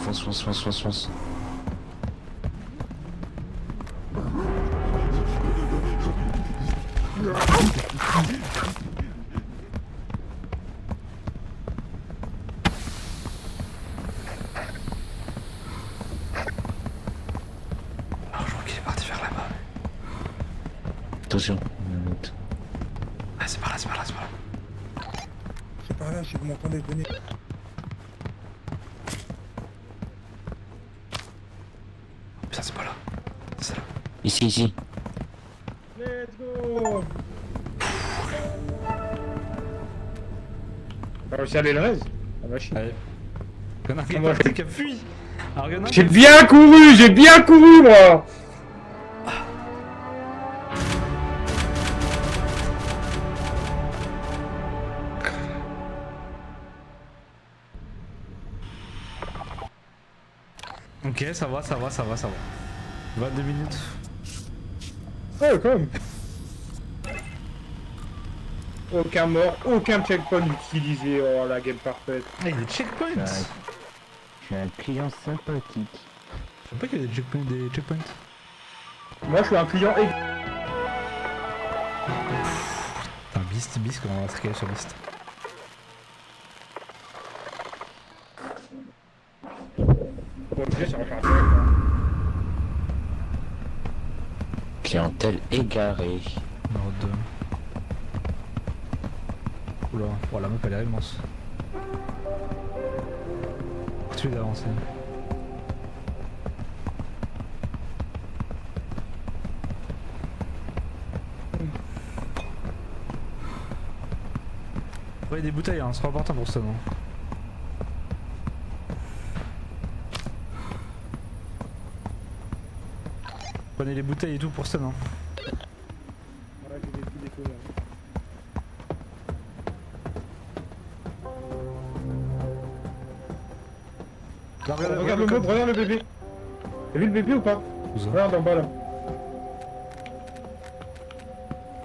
Fonce, fonce, fonce, fonce, fonce. Alors je crois qu'il est parti vers là-bas. Attention. Ah c'est par là, c'est par là, c'est par là. C'est par là, si vous m'entendez, venez. Putain c'est pas là. C'est là. Ici, ici. Let's go. T'as réussi à aller le raise? Ah bah chier. Allez. Il y en a un qui est Moi, parti, qui a fui. Alors il y en a un qui J'ai a fui. bien couru moi. Ok, ça va, ça va, ça va, ça va. 22 minutes. Oh quand même. Aucun mort, aucun checkpoint utilisé, oh la game parfaite. Ah, il y a des checkpoints. Je suis un client sympathique. Je sais pas qu'il y a des checkpoints. Moi je suis un client Putain, Beast, comment on va tricker sur Beast. Bon, déjà, ça repart. Clientèle égarée. Numéro 2. Oula, oh, la map elle est immense. Tu es d'avancer. Ouais, des bouteilles, hein, c'est pas important pour ça, non? Prenez les bouteilles et tout pour ça, non? Ouais, j'ai des petits défauts là. Là, Regarde le mob, regarde le bébé. T'as vu le bébé ou pas? Où ça? Regarde en bas là.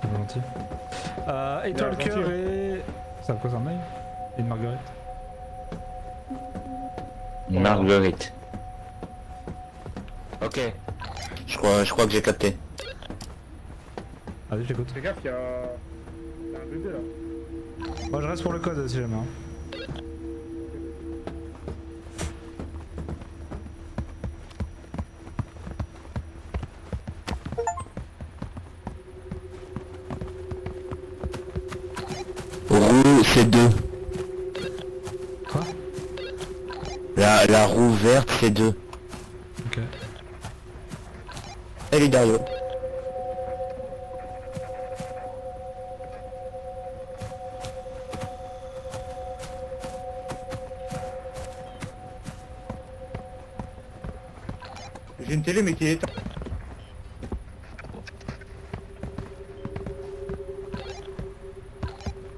C'est pas gentil. Étoile Bien, cœur gentil. et... Ça a quoi, ça, un mail? Et une marguerite. Marguerite. Ok. Je crois que j'ai capté. Allez, je t'écoute. Fais gaffe, y'a un bébé là. Moi je reste pour le code si jamais. Hein. Roue, c'est 2. Quoi? La roue verte, c'est 2. Ok. Elle est derrière. J'ai une télé mais qui est éteinte.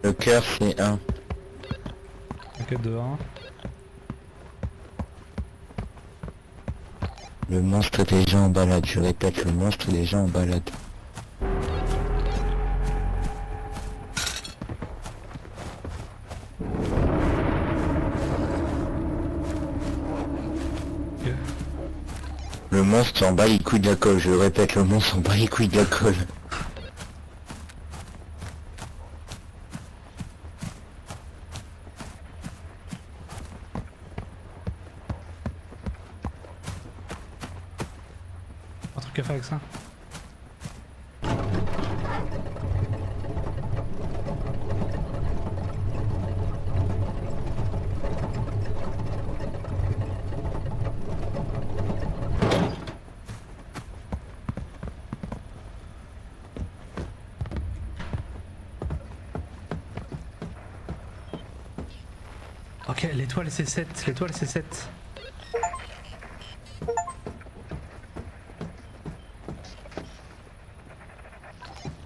Le cœur c'est 1. Ok, 2-1. Le monstre des gens en balade, je répète, le monstre des gens en balade. Ok. Le monstre s'en bat les couilles de la colle, je répète, le monstre s'en bat les couilles de la colle. Un truc à faire avec ça? Ok, l'étoile c'est 7, l'étoile c'est 7.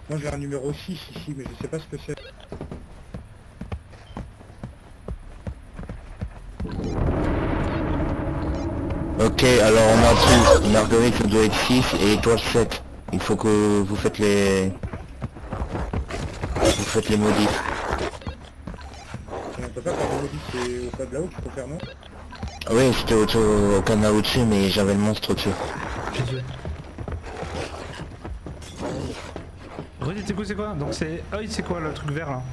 Moi j'ai un numéro 6 ici, mais je sais pas ce que c'est. Ok, Ok, alors on a tout. Marguerite, ça doit être 6 et étoile 7. Il faut que vous faites les... Vous faites les modifs. On peut pas faire de modif, c'est au code là-haut qu'il faut faire, non? Ah oui, c'était au canal au-dessus, mais j'avais le monstre au-dessus. J'ai tué. Redis tes coups, c'est quoi? Donc c'est... Ah oui, c'est quoi le truc vert là?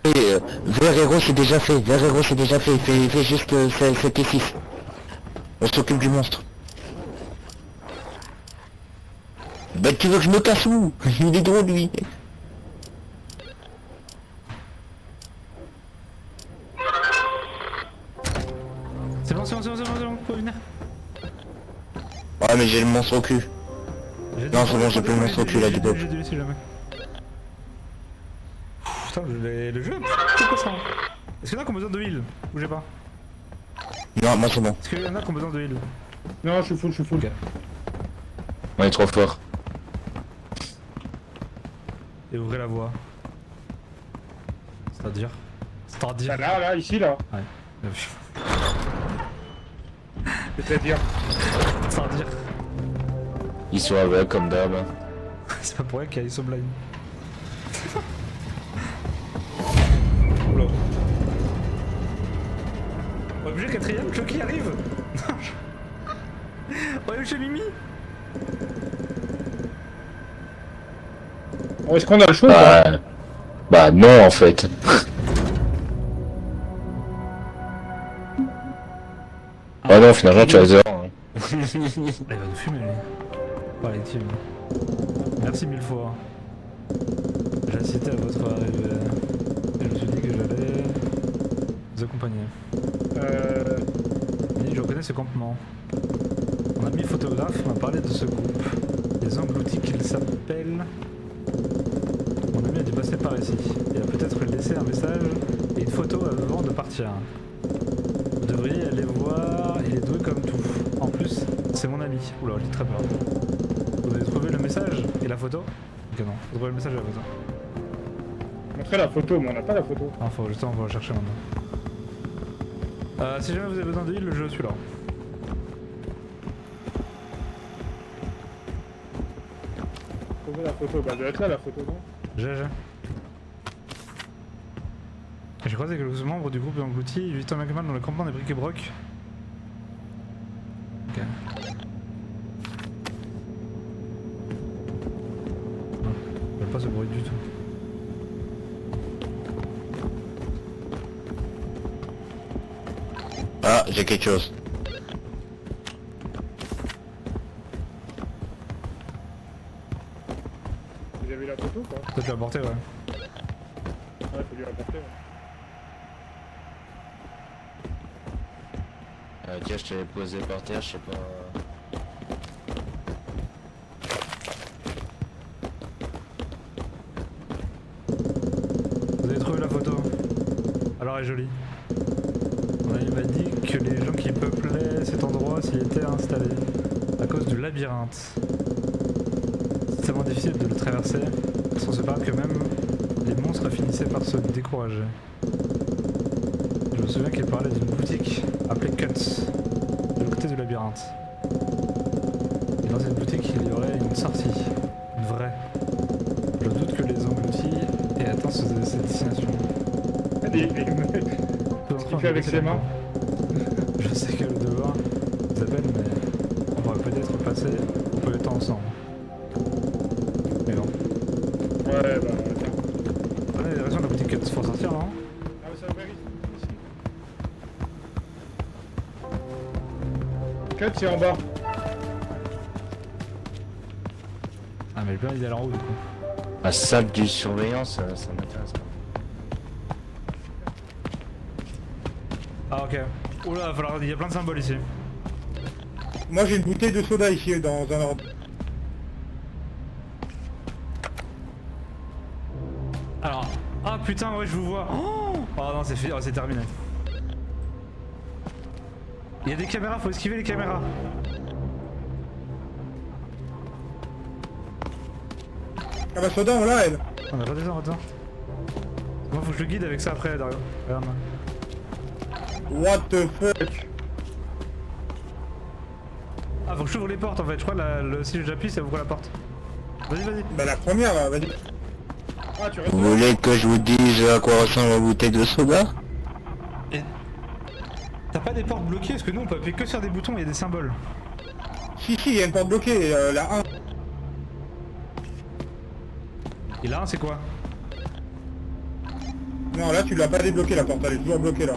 Et vert héros c'est déjà fait, vert héros c'est déjà fait, fais juste 7 et 6. On s'occupe du monstre. Bah tu veux que je me casse où? Il est drôle lui. C'est bon, faut venir. Ouais mais j'ai le monstre au cul. Non c'est bon, j'ai plus le monstre au cul là du pop. J'ai dû laisser jamais. Putain, le jeu, c'est quoi ça? Est-ce qu'il y en a qui ont besoin de heal? Bougez pas. Non, moi c'est bon. Est-ce qu'il y en a qui ont besoin de heal? Non, je suis full. Ok. On est trop fort. Et ouvrez la voie. C'est-à-dire? Bah là, ici, là. Ouais. C'est-à-dire. C'est-à-dire? Ils sont avec comme d'hab. C'est pas pour rien qu'il y a Isoblind. Oula. On est obligé quatrième, Chucky arrive. On est chez Mimi. Bon, est-ce qu'on a le choix ou pas? Bah non en fait. Oh non finalement tu as 0. Il va nous fumer lui. Par les teams. Merci 1000 fois. J'ai assisté à votre arrivée. Et je me suis dit que j'allais vous accompagner. Et je reconnais ce campement. Mon ami photographe m'a parlé de ce groupe. Les engloutis qu'il s'appelle. Mon ami a dû passer par ici. Il a peut-être laissé un message et une photo avant de partir. Vous devriez aller voir, il est doué comme tout. En plus, c'est mon ami. Oula, j'ai très peur. Vous avez trouvé le message et la photo? Ok non, vous trouvez le message et la photo. Montrez la photo, mais on n'a pas la photo. Ah, faut justement, on va la chercher maintenant. Si jamais vous avez besoin de heal, je suis là. Trouvez la photo, bah elle doit être là la photo, non? GG. J'ai croisé quelques membres du groupe englouti, Victor McMahon dans le campement des briques et broc. Ok. Non, je veux pas ce bruit du tout. Ah, j'ai quelque chose. Vous avez la photo ou pas? Peut-être la porter, ouais. Ouais, faut lui rapporter, ouais. Tiens je t'avais posé par terre, je sais pas. Vous avez trouvé la photo? Alors elle est jolie. Il m'a dit que les gens qui peuplaient cet endroit s'y étaient installés à cause du labyrinthe. C'est tellement difficile de le traverser, sans se parler que même les monstres finissaient par se décourager. Je me souviens qu'il parlait d'une boutique appelée Cuts, de l'autre côté du labyrinthe. Et dans cette boutique, il y aurait une sortie, une vraie. Je doute que les engloutis aient atteint cette destination. Ce qu'il fait avec ses mains. Je sais que le devoir vous appelle, mais on pourrait peut-être passer un peu de temps ensemble. Mais bon. Ouais, bah tiens. On a des raisons de la boutique Cuts pour sortir, non? Ah mais ça va ici. Cut c'est en bas. Ah mais le plan il est en haut du coup. La salle du surveillance, ça m'intéresse pas. Ah ok. Oula, il y a plein de symboles ici. Moi j'ai une bouteille de soda ici dans un ordre. Alors, ah putain ouais je vous vois. Oh non c'est c'est terminé. Il y a des caméras, faut esquiver les caméras. Ah bah soda on l'a elle. On a redescend, redescend. Moi faut que je le guide avec ça après Dario. Regarde. What the fuck. Ah, faut que j'ouvre les portes en fait. Je crois que si j'appuie, ça ouvre la porte. Vas-y, vas-y. Bah la première là, vas-y. Ah tu restes Vous là. voulez que je vous dise à quoi ressemble la bouteille de soda? Et... T'as pas des portes bloquées? Parce que nous on peut appuyer que sur des boutons et il y a des symboles. Si, il y a une porte bloquée, la 1. Et là, c'est quoi? Non, là tu l'as pas débloqué la porte, elle est toujours bloquée là.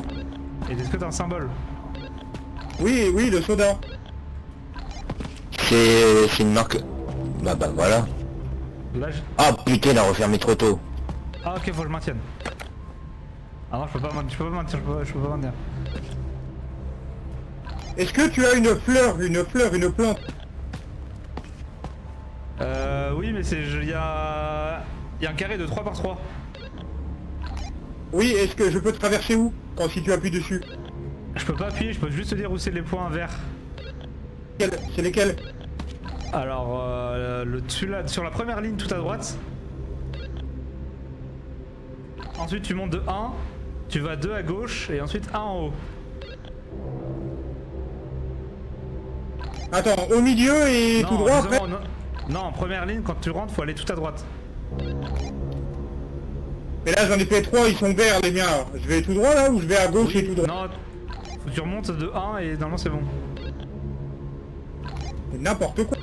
Et est-ce que t'as un symbole? Oui, le soda. C'est une marque... Bah voilà. Là, Ah putain, il a refermé trop tôt. Ah ok, faut que je maintienne. Ah non, je peux pas maintenir. Est-ce que tu as une fleur, une plante? Oui, mais il y a un carré de 3 par 3. Oui, est-ce que je peux traverser où si tu appuies dessus? Je peux pas appuyer, je peux juste te dire où c'est les points verts. C'est lesquels? Alors, celui-là, sur la première ligne tout à droite. Ensuite, tu montes de 1, tu vas 2 à gauche, et ensuite 1 en haut. Attends, au milieu et tout droit après? Non, en première ligne, quand tu rentres, faut aller tout à droite. Mais là j'en ai fait 3, ils sont verts les miens. Je vais tout droit là ou je vais à gauche et tout droit? Non, faut que tu remontes de 1 et normalement c'est bon. C'est n'importe quoi.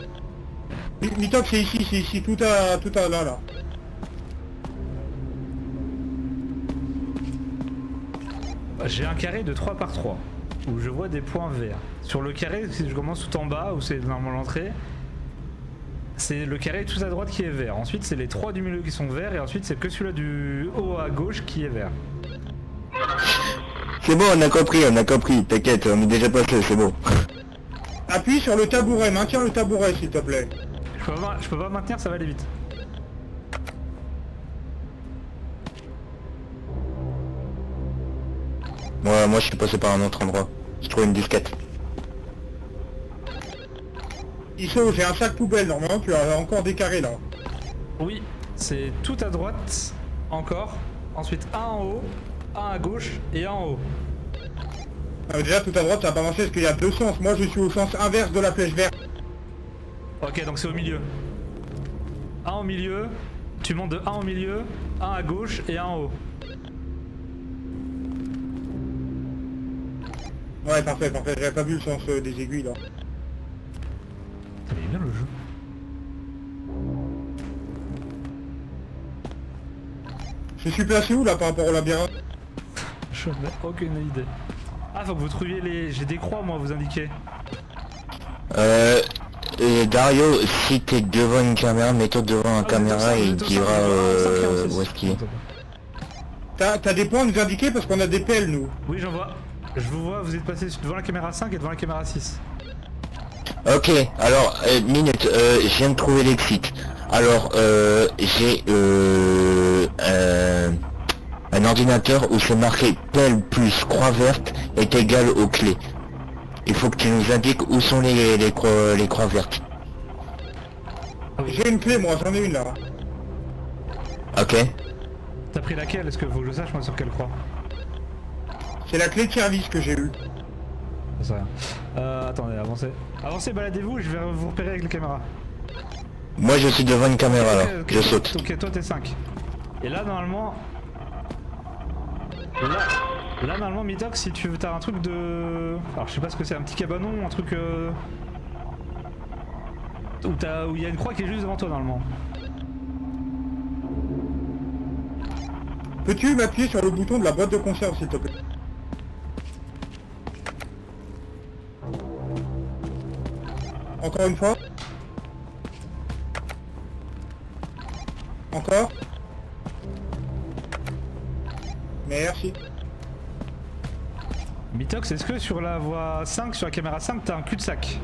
Mitox c'est ici, tout à là. J'ai un carré de 3 par 3 où je vois des points verts. Sur le carré, si je commence tout en bas où c'est normalement l'entrée, c'est le carré tout à droite qui est vert. Ensuite c'est les 3 du milieu qui sont verts et ensuite c'est que celui-là du haut à gauche qui est vert. C'est bon, on a compris, t'inquiète, on est déjà passé, c'est bon. Appuie sur le tabouret, maintiens le tabouret s'il te plaît. Je peux pas maintenir, ça va aller vite. Moi je suis passé par un autre endroit. Je trouve une disquette. Iso, j'ai un sac poubelle, normalement tu as encore des carrés là. Oui, c'est tout à droite, encore. Ensuite un en haut, un à gauche et un en haut. Ah, mais déjà tout à droite ça va pas marcher parce qu'il y a 2 sens. Moi je suis au sens inverse de la flèche verte. Ok, donc c'est au milieu. Un au milieu, tu montes de 1 au milieu, un à gauche et un en haut. Ouais parfait, j'avais pas vu le sens des aiguilles là. Ça bien le jeu. Je suis placé où là par rapport au labyrinthe? Je n'ai aucune idée. Ah, faut que vous trouviez les... J'ai des croix moi à vous indiquer. Dario, si t'es devant une caméra, mets-toi devant une caméra et il dira où est-ce qu'il est. T'as des points à nous indiquer parce qu'on a des pelles nous. Oui, j'en vois. Je vous vois, vous êtes passé devant la caméra 5 et devant la caméra 6. Ok, alors, minute, je viens de trouver l'exit. Alors, j'ai un ordinateur où c'est marqué pelle plus croix verte est égal aux clés. Il faut que tu nous indiques où sont les croix vertes. J'ai une clé moi, j'en ai une là. Ok. T'as pris laquelle? Est-ce que faut que je sache moi sur quelle croix? C'est la clé de service que j'ai eue. Ça sert à rien. Attendez, avancez. Avancez, baladez-vous et je vais vous repérer avec la caméra. Moi je suis devant une caméra là, Ok, je saute. Ok, toi t'es 5. Et là normalement... Là normalement Mitox, si tu as un truc de... Alors je sais pas ce que c'est, un petit cabanon, un truc... Où il y a une croix qui est juste devant toi normalement. Peux-tu m'appuyer sur le bouton de la boîte de conserve s'il te plaît? Encore une fois. Encore. Merci. Mitox, est-ce que sur la voie 5, sur la caméra 5, t'as un cul-de-sac?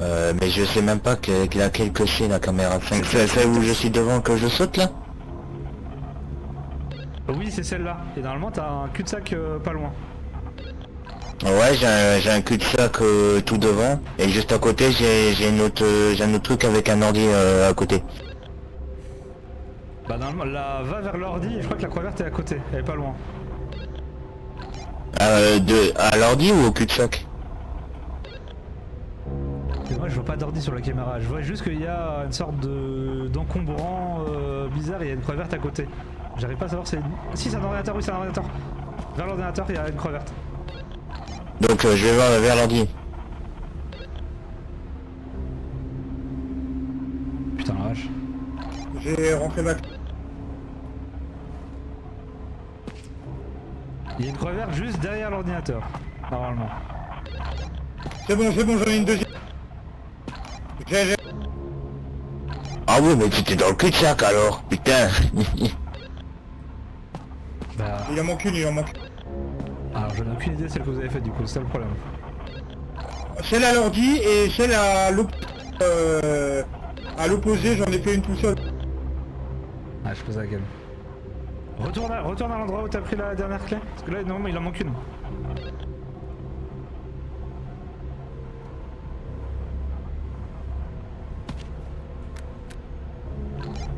Mais je sais même pas laquelle que c'est la caméra 5. C'est où je suis devant que je saute là? Oui, c'est celle-là. Et normalement t'as un cul-de-sac pas loin. Ouais, j'ai un cul-de-sac tout devant et juste à côté j'ai un autre truc avec un ordi à côté. Bah normalement, là, va vers l'ordi et je crois que la croix verte est à côté, elle est pas loin. À l'ordi ou au cul-de-sac? moi je vois pas d'ordi sur la caméra, je vois juste qu'il y a une sorte d'encombrant bizarre et il y a une croix verte à côté. J'arrive pas à savoir si c'est... Si c'est un ordinateur, oui c'est un ordinateur. Vers l'ordinateur il y a une croix verte. Donc je vais voir vers l'ordi. Putain la vache. J'ai rentré ma... Il y a une croix verte juste derrière l'ordinateur, normalement. C'est bon, j'en ai une deuxième. J'ai... Ah oui, mais tu étais dans le cul-de-sac alors, putain. Bah... Il en manque une, il en manque. Alors je n'ai aucune idée de celle que vous avez faite du coup, c'est ça le problème. Celle à l'ordi et celle à l'opposé, j'en ai fait une tout seul. Ah je pose laquelle. Retourne à l'endroit où t'as pris la dernière clé, parce que là normalement il en manque une.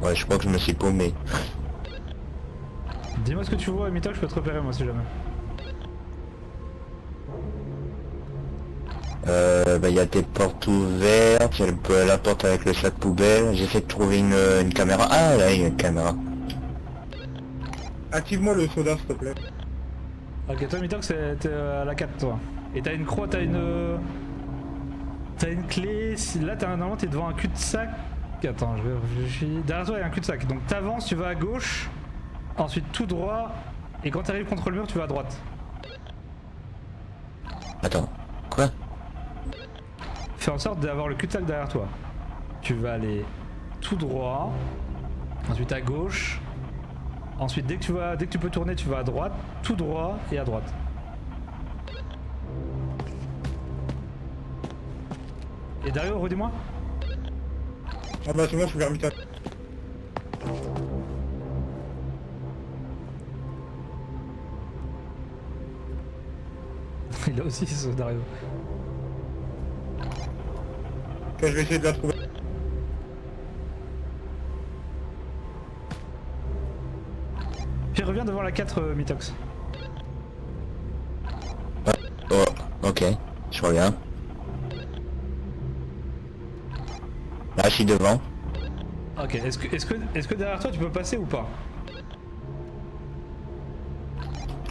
Ouais, je crois que je me suis paumé. Dis-moi ce que tu vois, Mitox, je peux te repérer moi si jamais. Bah y a tes portes ouvertes, y a la porte avec le sac poubelle, j'essaie de trouver une caméra. Ah là, il y a une caméra. Active-moi le soda s'il te plaît. Ok, toi Mitox t'es à la 4 toi. Et t'as une croix, t'as une clé, là normalement t'es devant un cul-de-sac. Attends, je réfléchis. Derrière toi il y a un cul-de-sac, donc t'avances, tu vas à gauche, ensuite tout droit, et quand t'arrives contre le mur tu vas à droite. Attends, quoi? Fais en sorte d'avoir le cul-de-sac derrière toi. Tu vas aller tout droit, ensuite à gauche, ensuite dès que tu peux tourner tu vas à droite, tout droit et à droite. Et Dario, redis-moi. Ah bah c'est moi, je suis vers Mitox. Il a aussi ce Dario. Ok, je vais essayer de la trouver. Puis reviens devant la 4 Mitox. Oh, ok, je reviens. Là, je suis devant. Ok, est-ce que derrière toi tu peux passer ou pas?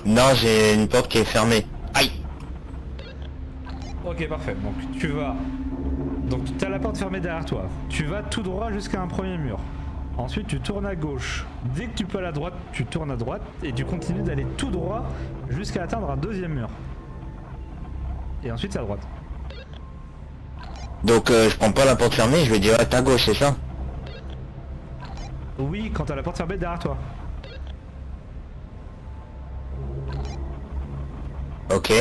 Non, j'ai une porte qui est fermée. Aïe! Ok, parfait. Donc tu vas... Donc tu as la porte fermée derrière toi. Tu vas tout droit jusqu'à un premier mur. Ensuite tu tournes à gauche. Dès que tu peux à la droite, tu tournes à droite et tu continues d'aller tout droit jusqu'à atteindre un deuxième mur. Et ensuite c'est à droite. Donc je prends pas la porte fermée, je vais direct à gauche, c'est ça? Oui, quand t'as la porte fermée derrière toi. Ok.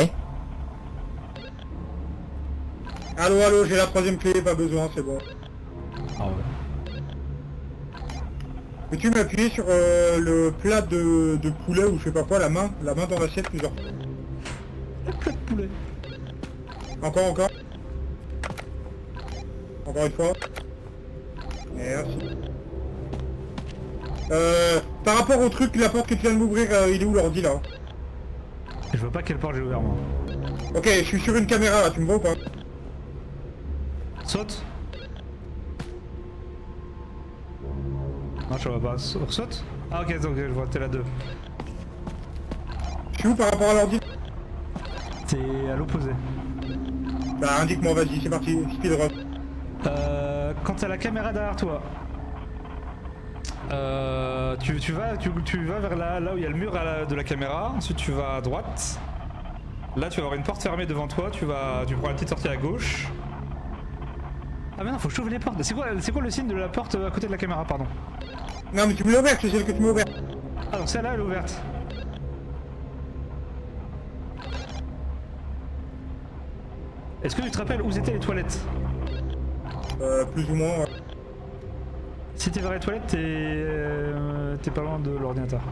Allô, j'ai la troisième clé, pas besoin, c'est bon. Ah ouais. Peux-tu m'appuyer sur le plat de poulet ou je sais pas quoi, la main dans l'assiette plusieurs fois. Le plat de poulet. Encore. Encore une fois. Merci. Par rapport au truc, la porte que tu viens de m'ouvrir, il est où l'ordi là? Je vois pas quelle porte j'ai ouvert moi. Ok, je suis sur une caméra là, tu me vois ou pas? Saute. Non, je vois pas. Saute. Ah ok, donc je vois, t'es là 2. Je suis où par rapport à l'ordi? T'es à l'opposé. Bah indique-moi, vas-y, c'est parti, speedrun. Quand t'as la caméra derrière toi, tu vas vers là où il y a le mur de la caméra, ensuite tu vas à droite. Là tu vas avoir une porte fermée devant toi, tu prends la petite sortie à gauche. Ah mais non, faut que je t'ouvre les portes. C'est quoi le signe de la porte à côté de la caméra, pardon? Non mais tu me l'as ouverte, c'est celle que tu m'as ouverte. Ah donc celle-là elle est ouverte. Est-ce que tu te rappelles où étaient les toilettes? Plus ou moins. Ouais. Si t'es vers les toilettes, t'es pas loin de l'ordinateur.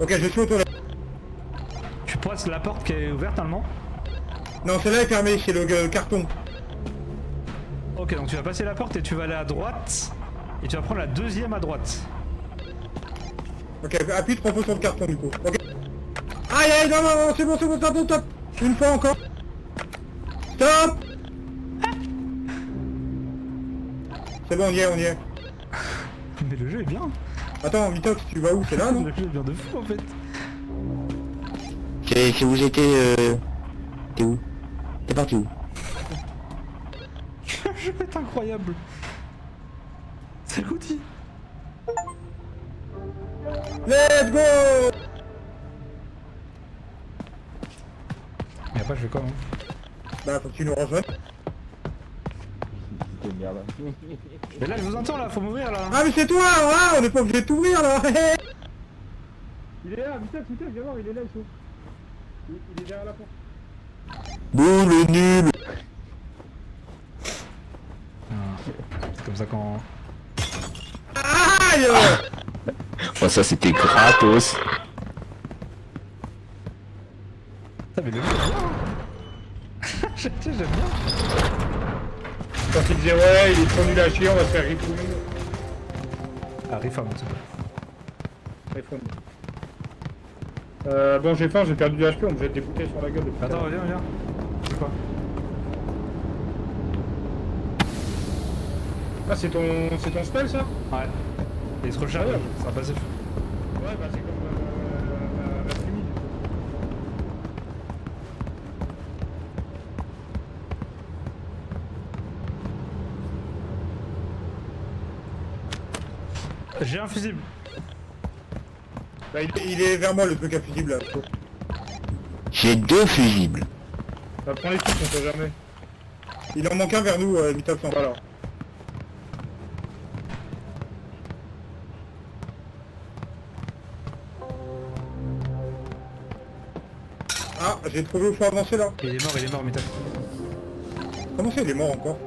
Ok, je suis aux toilettes. Tu passes la porte qui est ouverte normalement. Non, celle-là est fermée, c'est le carton. Ok, donc tu vas passer la porte et tu vas aller à droite. Et tu vas prendre la deuxième à droite. Ok, appuie 3 fois sur le carton du coup. Ok. Aïe, non, c'est bon, stop. Une fois encore. Stop. C'est bon, on y est, on y est. Mais le jeu est bien. Attends, Mitox, tu vas où? C'est là, non? Le jeu est bien de fou en fait. Si vous étiez... T'es où? T'es parti où? Le jeu est incroyable. C'est l'outil. Let's go! Et après je fais quoi, hein? Bah, faut que tu nous rejoignes. Mais là je vous entends là, faut m'ouvrir là. Ah, mais c'est toi, hein, on est pas obligé de t'ouvrir, là. Il est là, Mitox, viens voir, il est là, il s'ouvre. Il est derrière la porte. Bouh, le nul! C'est comme ça quand... Aïe! Oh, ça c'était gratos. Putain mais le jeu est bien. J'aime bien. Quand il disait ouais, il est trop nul à chier, on va se faire rifouiller. Ah, reform s'il te plaît. Bon, j'ai faim, j'ai perdu du HP, on me jette des bouteilles sur la gueule depuis. Attends, viens. C'est quoi? Ah, c'est ton spell, ça? Ouais. Et il se recharge, Ah ouais. c'est un passif. Ouais, bah c'est comme la fumée. J'ai un fusible. Bah, il est vers moi, le truc à fusible, là. J'ai 2 fusibles. Bah, prends les trucs, on sait jamais. Il en manque un vers nous, Mitox en bas, là. Ah, j'ai trouvé où faut avancer, là. Il est mort, Mita. Comment ça, il est mort encore?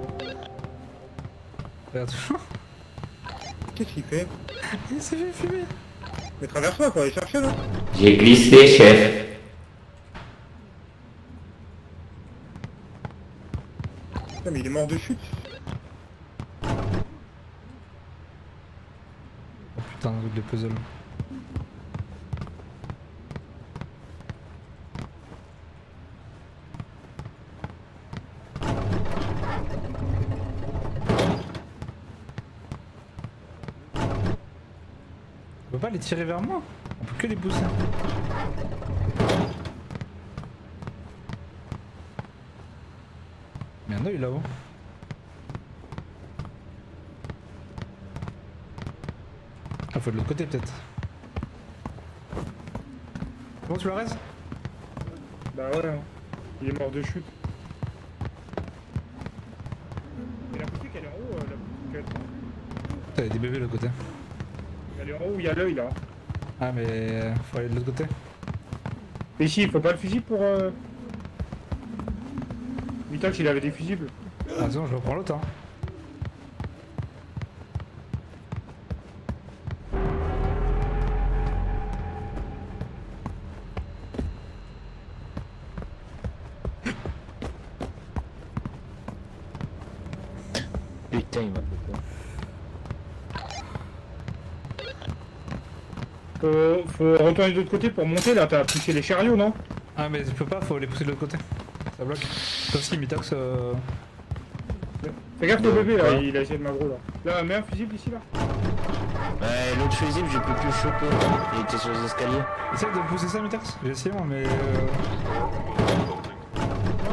Regarde. Qu'est-ce qu'il fait? Il s'est fait fumer. Mais traverse-moi, faut aller chercher, là. J'ai glissé, chef. Putain, mais il est mort de chute. Oh putain, un truc de puzzle. On peut pas les tirer vers moi, on peut que les pousser. Mais un œil là-haut. Ah, faut de l'autre côté peut-être. Comment tu la restes? Bah ouais, hein. Il est mort de chute. Et la boutique, elle est en haut, la boutique. T'as des bébés de l'autre côté. Elle est en haut où il y a l'œil, là. Ah mais faut aller de l'autre côté. Mais ici, il faut pas le fusible pour... Mitox, il avait des fusibles. Ah sinon je reprends l'autre hein. Putain, il m'a fait peur. Faut retourner de l'autre côté pour monter, là. T'as poussé les chariots, non? Ah mais je peux pas, faut les pousser de l'autre côté. Ça bloque. Sauf si Mitox Fais gaffe au bébé, là. Ouais. Il a essayé de m'aggro, là. Là, mets un fusible ici, là. Ouais, l'autre fusible, je peux plus le choper. Il était sur les escaliers. essaye de pousser ça Mitox. J'ai essayé moi mais Non,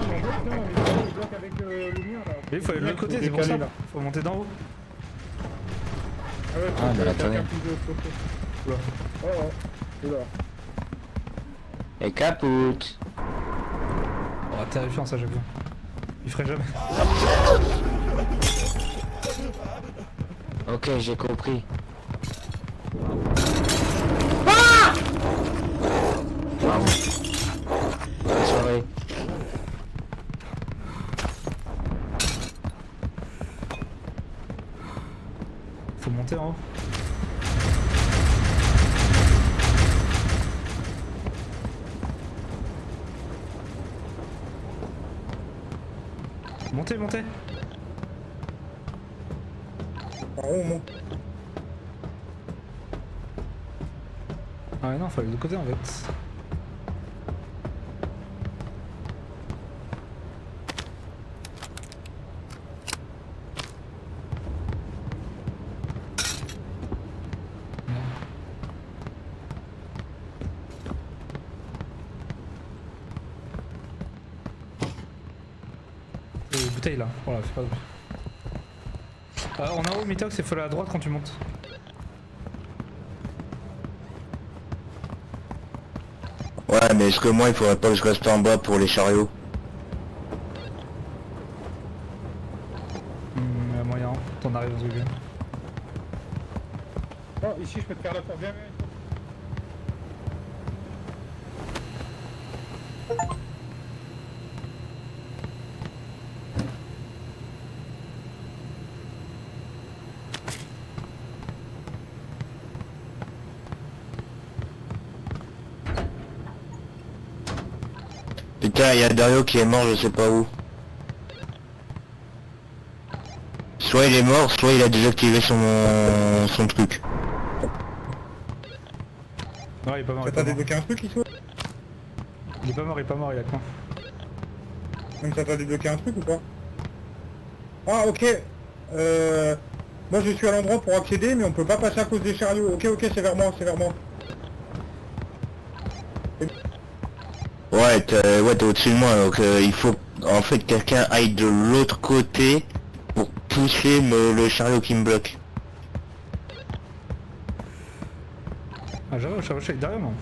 mais en fait, non, il bloque avec le mur, là. il faut aller de l'autre côté, c'est pour ça. Faut monter d'en haut. Ah ouais, Ah, mais attendez. plus de l'autre côté. Oula. Oh, oh. Oula. Et capote. Oh terrifiant ça j'avoue. Il ferait jamais. Ok, j'ai compris. Bravo. Bonne soirée. Faut monter en haut. Montez, montez. Par où on monte? Ah ouais non, faut aller de l'autre côté en fait. bouteille là. Voilà, fais pas de bruit. En haut, Mitox, il faut aller à droite quand tu montes. Ouais, mais est-ce que moi, il faudrait pas que je reste en bas pour les chariots? Y'a moyen, t'en arrives au début. Oh, ici, je peux te faire la porte. Viens, viens. Putain, il y a Dario qui est mort, je sais pas où. Soit il est mort, soit il a désactivé son truc. Non, il est pas mort. Ça t'a débloqué un truc ici? Il est pas mort, il a quoi? Donc ça t'a débloqué un truc ou pas? Ah ok. Moi je suis à l'endroit pour accéder mais on peut pas passer à cause des chariots. Ok ok, c'est vers moi, c'est vers moi. Ouais, t'es au-dessus de moi, donc il faut en fait quelqu'un aille de l'autre côté pour pousser le chariot qui me bloque. Ah, j'avoue, je suis derrière moi.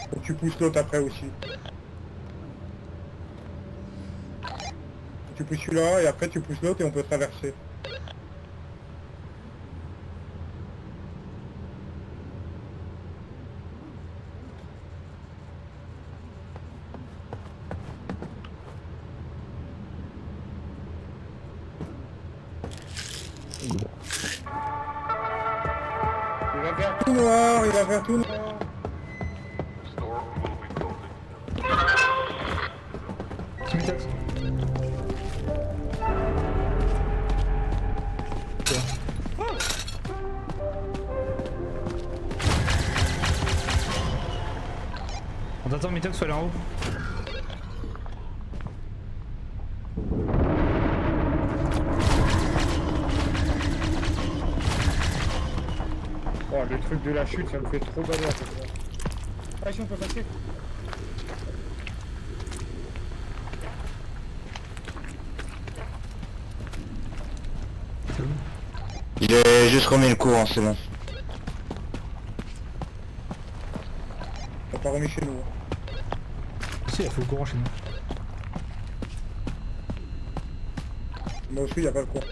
Faut que tu pousses l'autre après aussi. Tu pousses celui-là et après tu pousses l'autre et on peut traverser. Il va vers tout noir, il va vers tout noir. C'est Mitox. On t'attend, Mitox, faut aller en haut. Oh, le truc de la chute, ça me fait trop bader. Ah, ici, on peut passer. J'ai juste remis le courant, c'est bon. T'as pas remis chez nous. Si, il faut le courant chez nous. Moi aussi, y a pas le courant.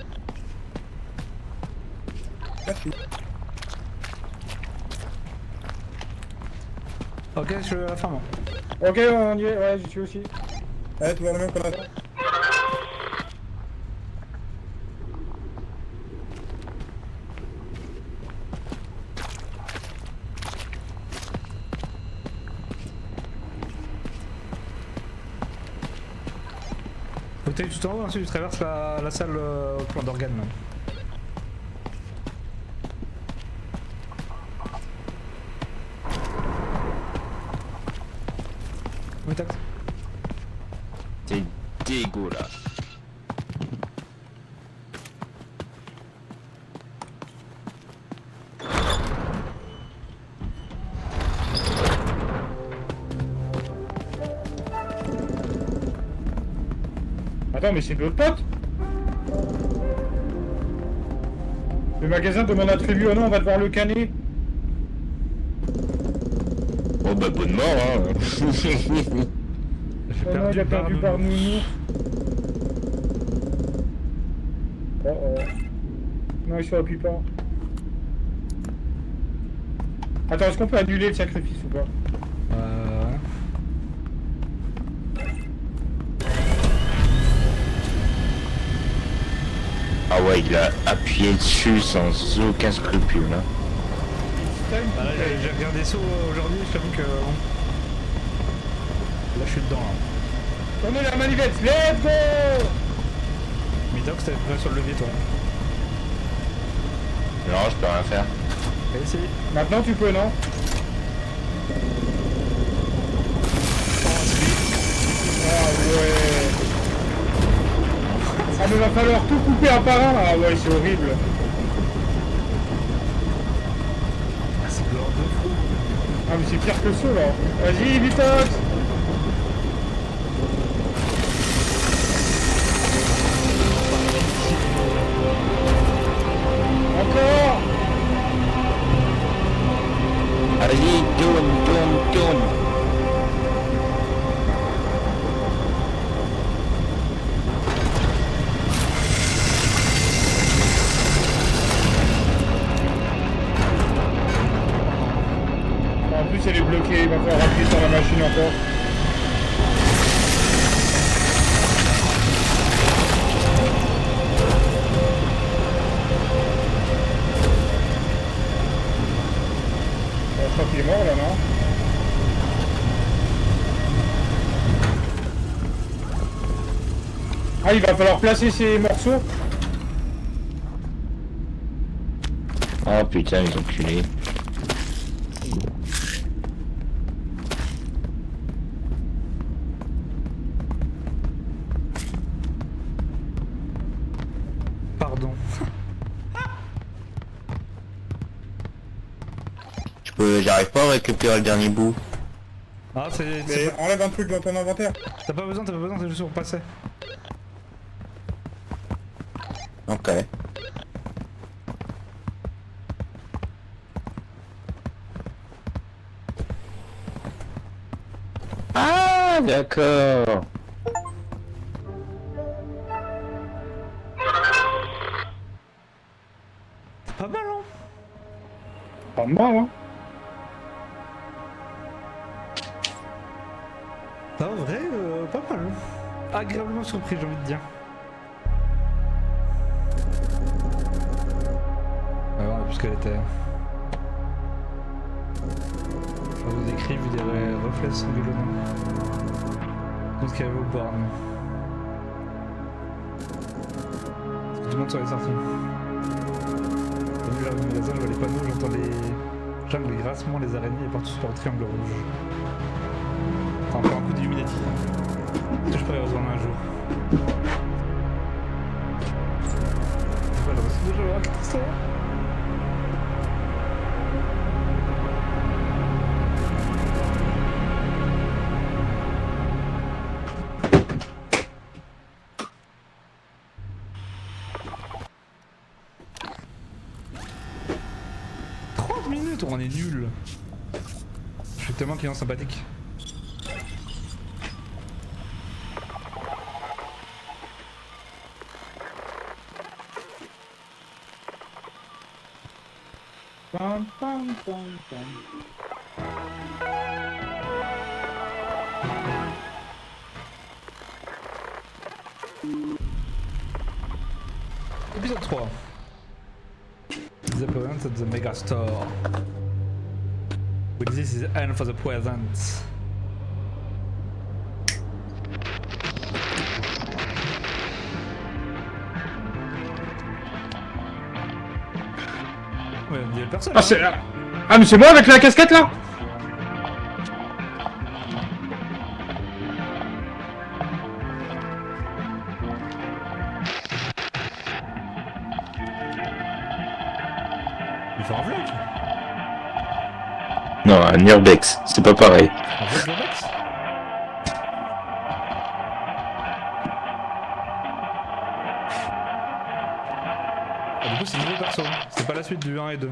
Merci. Ok, je suis à la ferme. Ok, on y est, ouais, j'y suis aussi. Allez, tu vois le même qu'on attend. Faut que t'ailles tout en haut, ensuite tu traverses la salle au plan d'organes. là. Oui, tac. C'est dégueulasse. Attends, mais c'est notre pote. Le magasin demande un tribut. Oh non, on va devoir le canner. Oh bah bonne mort hein. J'ai Oh non, il a perdu par nous. nounours. Oh oh. Non, il se appuie pas. Attends, est-ce qu'on peut annuler le sacrifice ou pas? Ah ouais, il a appuyé dessus sans aucun scrupule hein. Bah là, j'ai regardé ça aujourd'hui, je t'avoue que bon. Là je suis dedans là. Tournez la manivette, let's go! Mitox, t'es prêt sur le levier toi. Non, je peux rien faire. Allez, essaye. Maintenant tu peux, non? Ouais. Ah mais va falloir tout couper à part un. Ah ouais, c'est horrible. Ah, c'est blanc de fou. Ah mais c'est pire que ça là. Vas-y, Vitox. Encore. Allez, tourne. En plus elle est bloquée, il va falloir appuyer sur la machine encore. Je crois qu'il est mort là, non? Ah, il va falloir placer ces morceaux. Oh putain, les enculés. Pardon. J'arrive pas à récupérer le dernier bout. Ah, c'est Mais pas- enlève un truc dans ton inventaire. T'as pas besoin, c'est juste pour passer. Ok. Ah, d'accord. C'est pas mal, hein? Pas mal, hein. Ah, en vrai, pas mal. Agréablement surpris, j'ai envie de dire. Ouais, on a plus qu'elle était. Je vous décris vu des reflets sanglonnants. Tout ce qui arrive au bord. Est-ce que tout le monde serait sorti? J'ai vu là au magasin, je vois les panneaux, j'entends les jungles, les grassements, les araignées et partout sur le triangle rouge. Enfin, encore un coup d'Illuminati. Est-ce que je pourrais y retourner un jour? Voilà, c'est déjà qu'est-ce que c'est? On est nul. Je suis tellement client sympathique. Pam, pam, pam, pam. Épisode 3. The appearance at the mega store. With this is the end for the present. Ouais, il y a personne. Ah, c'est là. Ah, mais c'est moi avec la casquette là? Il fait un vlog. Non, un Urbex, c'est pas pareil. Un vlog de Max. Ah, du coup, c'est nouveau perso. C'est pas la suite du 1 et 2.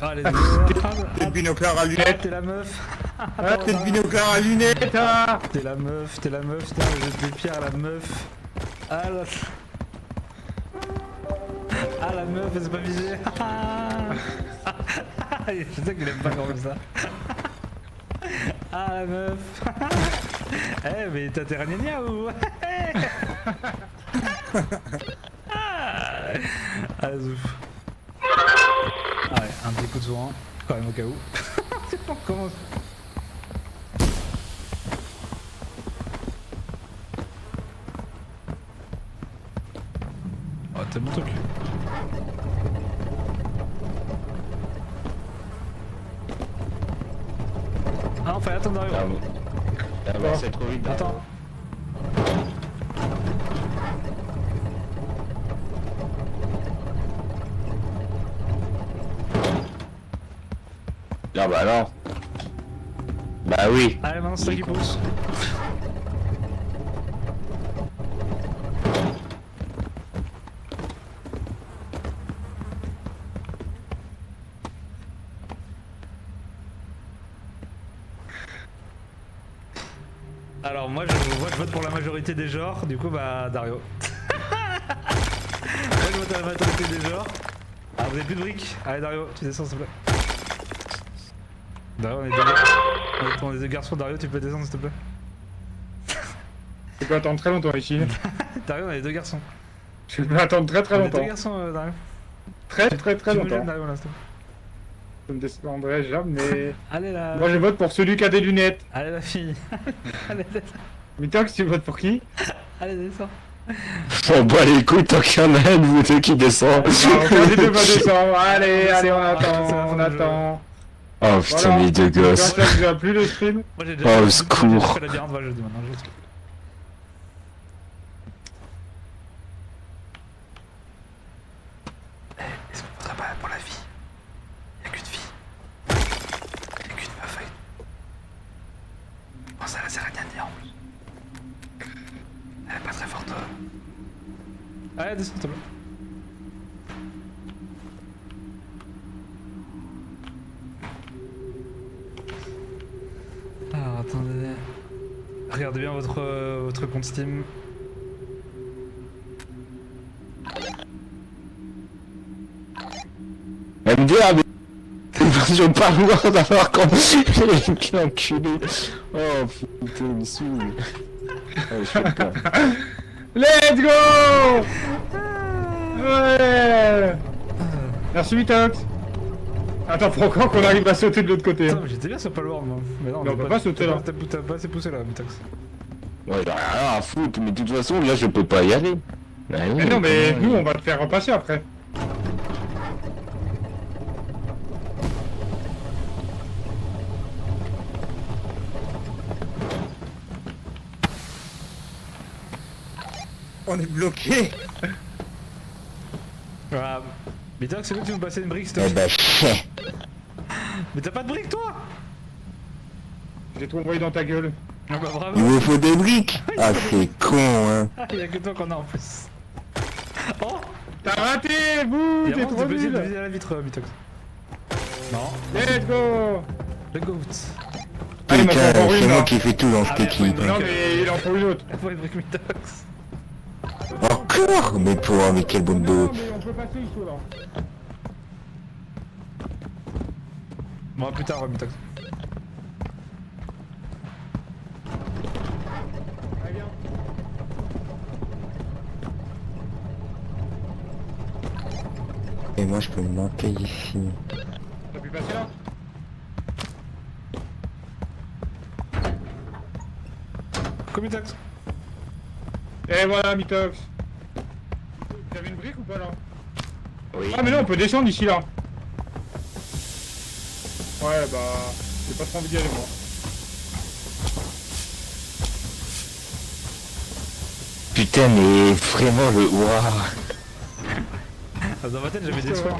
Ah, les T'es le binoclard à lunettes. t'es la meuf. Ah, t'es le binoclard à lunettes. Ah. T'es la meuf, tiens, je jette des pierres à la meuf. Ah la... Ah la meuf, elle s'est pas visée. Je sais qu'il aime pas comme ça. Ah la meuf. Eh mais t'as tes ragnagnas ou... Ah zouf. Ah ouais, un petit coup de soin, quand même au cas où. On commence. Oh, t'es mon truc. Ah, on fait attendre Dario. Ah bon. Ah bon, c'est trop vite. Attends. Ah bah non. Bah oui. Allez, maintenant c'est toi qui pousse. Alors moi je vote pour la majorité des genres, du coup bah Dario. Moi je vote pour la majorité des genres. Ah vous avez plus de briques. Allez Dario, tu descends s'il te plaît. Dario on est deux garçons, Dario tu peux descendre s'il te plaît. Je peux attendre très longtemps ici. Dario on est deux garçons. Je peux attendre très On est longtemps. deux garçons Dario. Très Tu me longtemps. gênes, Dario là s'il te plaît. Je me descendrai jamais. Allez là. Moi je vote pour celui qui a des lunettes. Allez la fille. Allez descends. Mitox, tu votes pour qui? Allez descends. On bat les couilles tant qu'il y en a un de vous deux qui descend. Aucun des deux va descendre. Allez, on attend. Oh putain, les deux gosses. Là, tu as plus le stream. Moi j'ai Oh, au déjà secours. fait la labyrinthe, voilà je dis maintenant. Est-ce qu'on voudrait pas pour la vie? Y'a qu'une fille. Y'a qu'une meuf avec. Bon ça là c'est rien en plus. Elle est pas très forte. Allez descends s'il te plaît. Alors attendez. Regardez bien votre compte Steam. MDR, mais... Je veux pas voir d'avoir quand il est enculé. Oh putain, il me saoule. Oh, je sais pas. Let's go! Ouais! Merci Mitox. Attends, faut encore qu'on arrive à sauter de l'autre côté. Putain, mais j'étais bien sur Palworld moi. Mais non, Mais on peut pas sauter, là. T'as pas assez poussé là, Mitox. Ouais, j'en ai rien à foutre, mais de toute façon, là, je peux pas y aller. Bah oui, Mais non, mais comment- nous on va te faire repasser après. On est bloqué. Voilà. Mitox, c'est où que tu veux me passer une brique s'il te Eh plaît? bah, chais. Mais t'as pas de brique toi? J'ai tout envoyé dans ta gueule. Ah bah Il bravo. vous faut des briques. Ah, c'est con, hein. Ah, y'a que toi qu'on a en plus. Oh! T'as raté, vous! Y'a T'es vraiment trop de nul! viser à la vitre, Mitox. Non. Let's go! Le goat. Allez, moi, j'en Putain, prends une, c'est moi là. qui fais tout dans cette Ah, équipe. merde, Non, mais il en faut une autre. La fois une brique Mitox. Encore? Mais pour, mais quel Non, bobo. mais on peut passer ici là. Bon, plus tard, Mitox. Allez, viens. Et moi, je peux me manquer ici. T'as pu passer là? Coucou Mitox. Et voilà, Mitox. T'avais une brique ou pas là? Oui. Ah, mais là on peut descendre ici là. Ouais, bah. J'ai pas trop envie d'y aller moi. Putain, mais vraiment le ouah. Ah, dans ma tête j'avais des soins.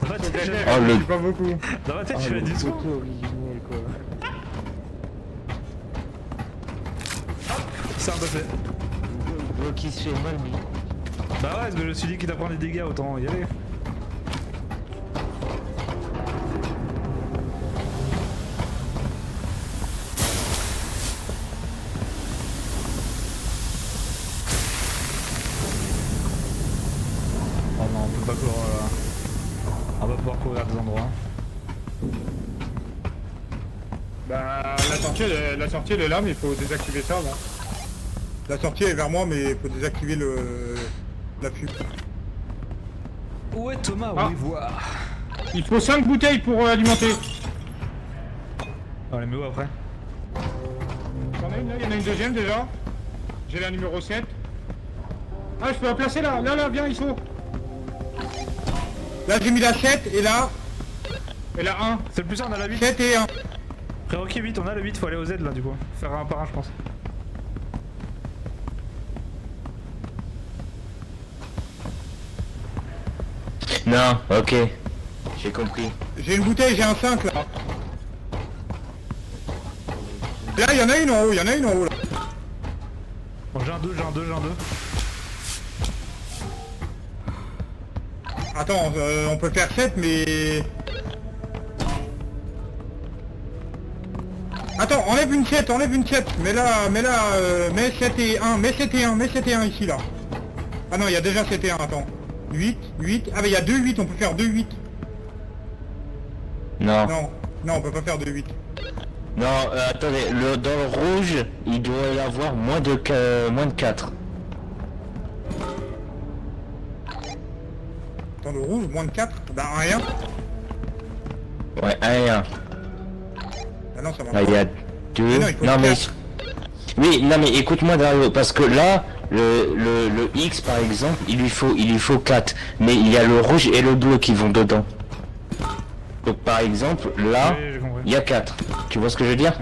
Dans ma tête j'avais Oh, le- Pas beaucoup. dans ma tête, j'avais des soins. C'est un buffet. Qui se fait mal, lui. Bah ouais, je me suis dit qu'il t'apprend des dégâts, autant y aller. Oh non, on peut pas courir là. On va pouvoir courir à des endroits. Bah, la sortie elle est là, mais il faut désactiver ça là. La sortie est vers moi, mais il faut désactiver la fuite. Où est Thomas? Ah. Oui, voir. Il faut 5 bouteilles pour alimenter. On les met où après? T'en as une là, il y en a une deuxième déjà. J'ai la numéro 7. Ah, je peux la placer là, là, viens, ils sont. Là, j'ai mis la 7 et là, Et la 1. C'est le plus simple, on a la 8. 7 et 1. Prérequis 8, on a le 8, faut aller au Z là du coup. Faire un par un je pense. Non, ok. J'ai compris. J'ai une bouteille, j'ai un 5 là. Là, il y en a une en haut, il y en a une en haut là. Bon j'ai un 2, j'ai un 2, j'ai un 2. Attends, on peut faire 7 mais... Attends, enlève une 7, mets 7 et 1, mets 7 et 1 ici là. Ah non, il y a déjà 7 et 1, attends. 8, ah bah il y a 2 8, on peut faire 2 8. Non. Non, on peut pas faire 2 8. Non, attendez, dans le rouge, il doit y avoir moins de 4. Dans le rouge, moins de 4, bah rien. Ouais, 1 et 1. Ah non, ça va Là, il y a 2. Mais non, il faut Non, mais... 4. Oui, non, mais écoute-moi, Dario, parce que là, le X, par exemple, il lui faut 4. Mais il y a le rouge et le bleu qui vont dedans. Donc, par exemple, là, Oui, j'ai compris. il y a 4. Tu vois ce que je veux dire?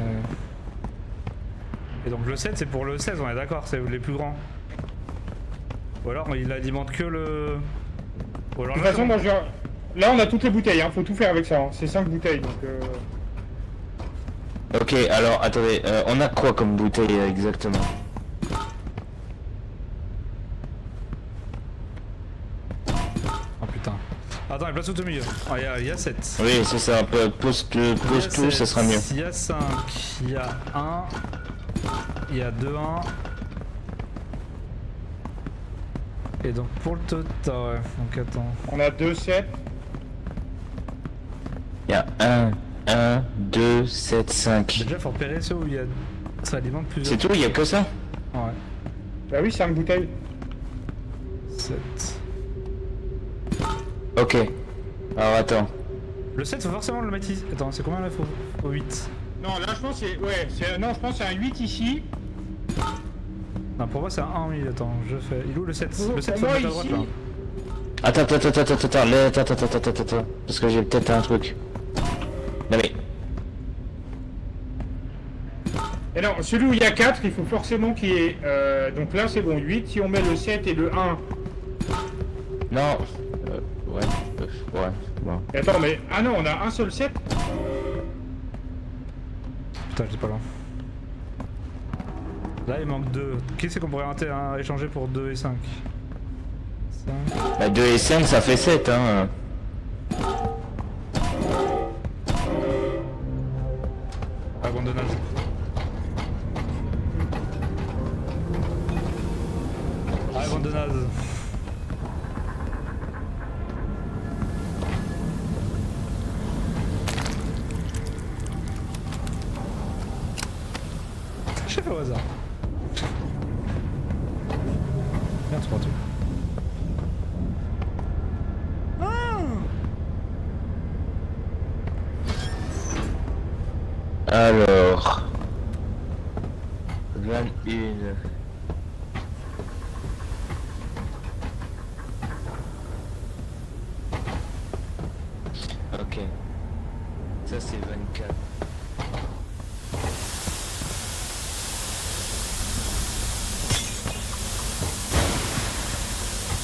Et donc le 7 c'est pour le 16, on est d'accord, c'est les plus grands. Ou alors il alimente que le... Ou alors De toute là, façon, moi je... Là on a toutes les bouteilles, hein. Faut tout faire avec ça, hein. C'est 5 bouteilles donc... Ok, alors, attendez, on a quoi comme bouteille exactement? Oh putain. Attends, place tout au milieu. Ah, il y a 7. Oui, c'est ça, pose tout, ça sera mieux. Il y a 5, il y a 1, il y a 2, 1. Et donc pour le total, ouais, donc attends. On a 2, 7. Il y a 1, 2, 7, 5. Déjà faut repérer ceux où il y a... Ça alimente plusieurs. C'est tout, il y a que ça? Ouais. Bah oui, 5 bouteilles. 7. Ok. Alors attends. Le 7 faut forcément le mettre ici. Attends, c'est combien là? Faut 8. Non, là je pense c'est... Ouais, non, je pense c'est un 8 ici. Non, pour moi c'est un 1, oui, attends, je fais... Il est où le 7? Pour Le 7 moi, faut le mettre à droite ici- là. Attends, parce que j'ai peut-être un truc. Non mais... Et non, celui où il y a 4, il faut forcément qu'il y ait... donc là c'est bon, 8. Si on met le 7 et le 1... Non. Ouais. Bon. Et attends, mais... Ah non, on a un seul 7. Putain, j'étais pas loin. Là il manque 2. Qui c'est qu'on pourrait échanger pour 2 et 5? 5. Bah 2 et 5 ça fait 7 hein. Abandonnage. Abandonnage. J'ai fait au hasard. Merde, c'est parti. Alors... 21... Ok. Ça c'est 24.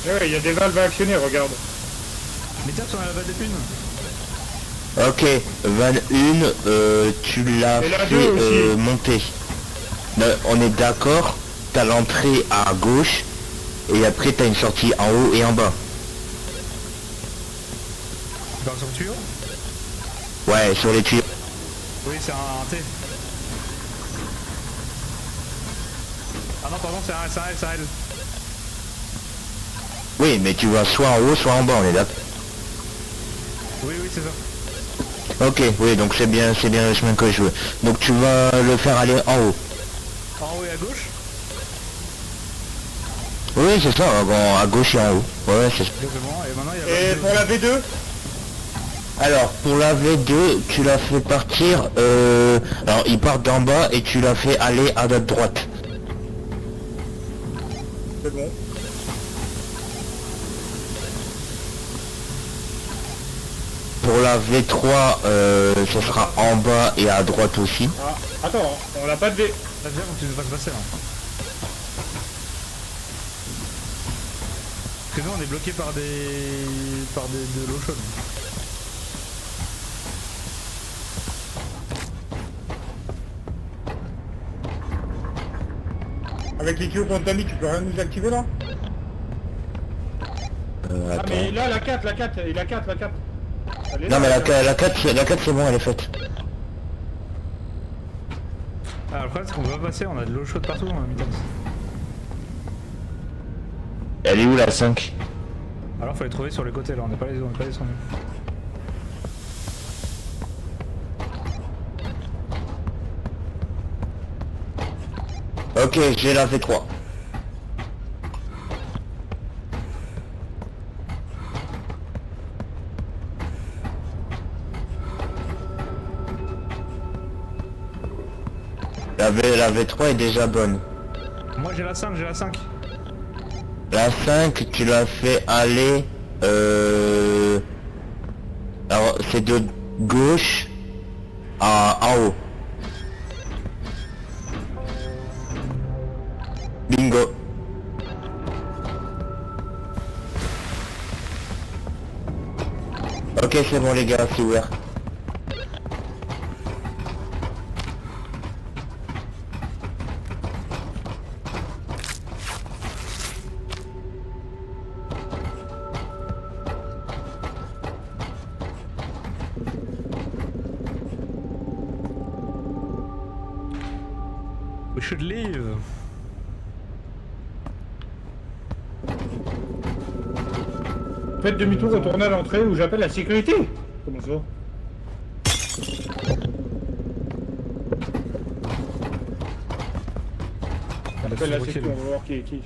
Ouais, il y a des valves à actionner, regarde. Mais tiens, tu en as la balle de une. Ok, 21, tu l'as Et la fait deux aussi. monter. On est d'accord, t'as l'entrée à gauche, et après t'as une sortie en haut et en bas. Dans le tuyau. Ouais, sur les tuyaux. Oui, c'est un T. Ah non, pardon, c'est un L, c'est un L. Oui, mais tu vas soit en haut, soit en bas, on est d'accord. Oui, c'est ça. Ok, oui, donc c'est bien le chemin que je veux. Donc tu vas le faire aller en haut. En haut et à gauche. Oui, c'est ça, bon, à gauche et en haut. Ouais, c'est ça. Exactement. Et maintenant, il y a Et pour la V2? Alors, pour la V2, tu l'as fait partir, alors il part d'en bas et tu l'as fait aller à la droite. C'est bon. pour la V3, ce sera en bas et à droite aussi. Ah, attends, on n'a pas de V. Là, viens, donc tu devrais se passer là. Parce que nous, on est bloqué par de l'eau chaude. Avec les tuyaux qu'on t'a mis, tu peux rien nous activer là? Ah Attends. mais là la 4. Elle est Non là, mais là. la 4 c'est bon, elle est faite. Ah, le problème c'est qu'on peut pas passer, on a de l'eau chaude partout en même temps. Elle est où la 5? Alors faut les trouver sur les côtés là, on n'est pas descendu. Ok, j'ai la V3. La V3 est déjà bonne. Moi j'ai la 5, La 5, tu l'as fait aller... Alors, c'est de gauche en haut. Bingo. Ok, c'est bon les gars, c'est ouvert. We should leave. Faites demi-tour, retournez à l'entrée où j'appelle la sécurité. Comment ça? J'appelle la sécurité, on va voir qui est qui.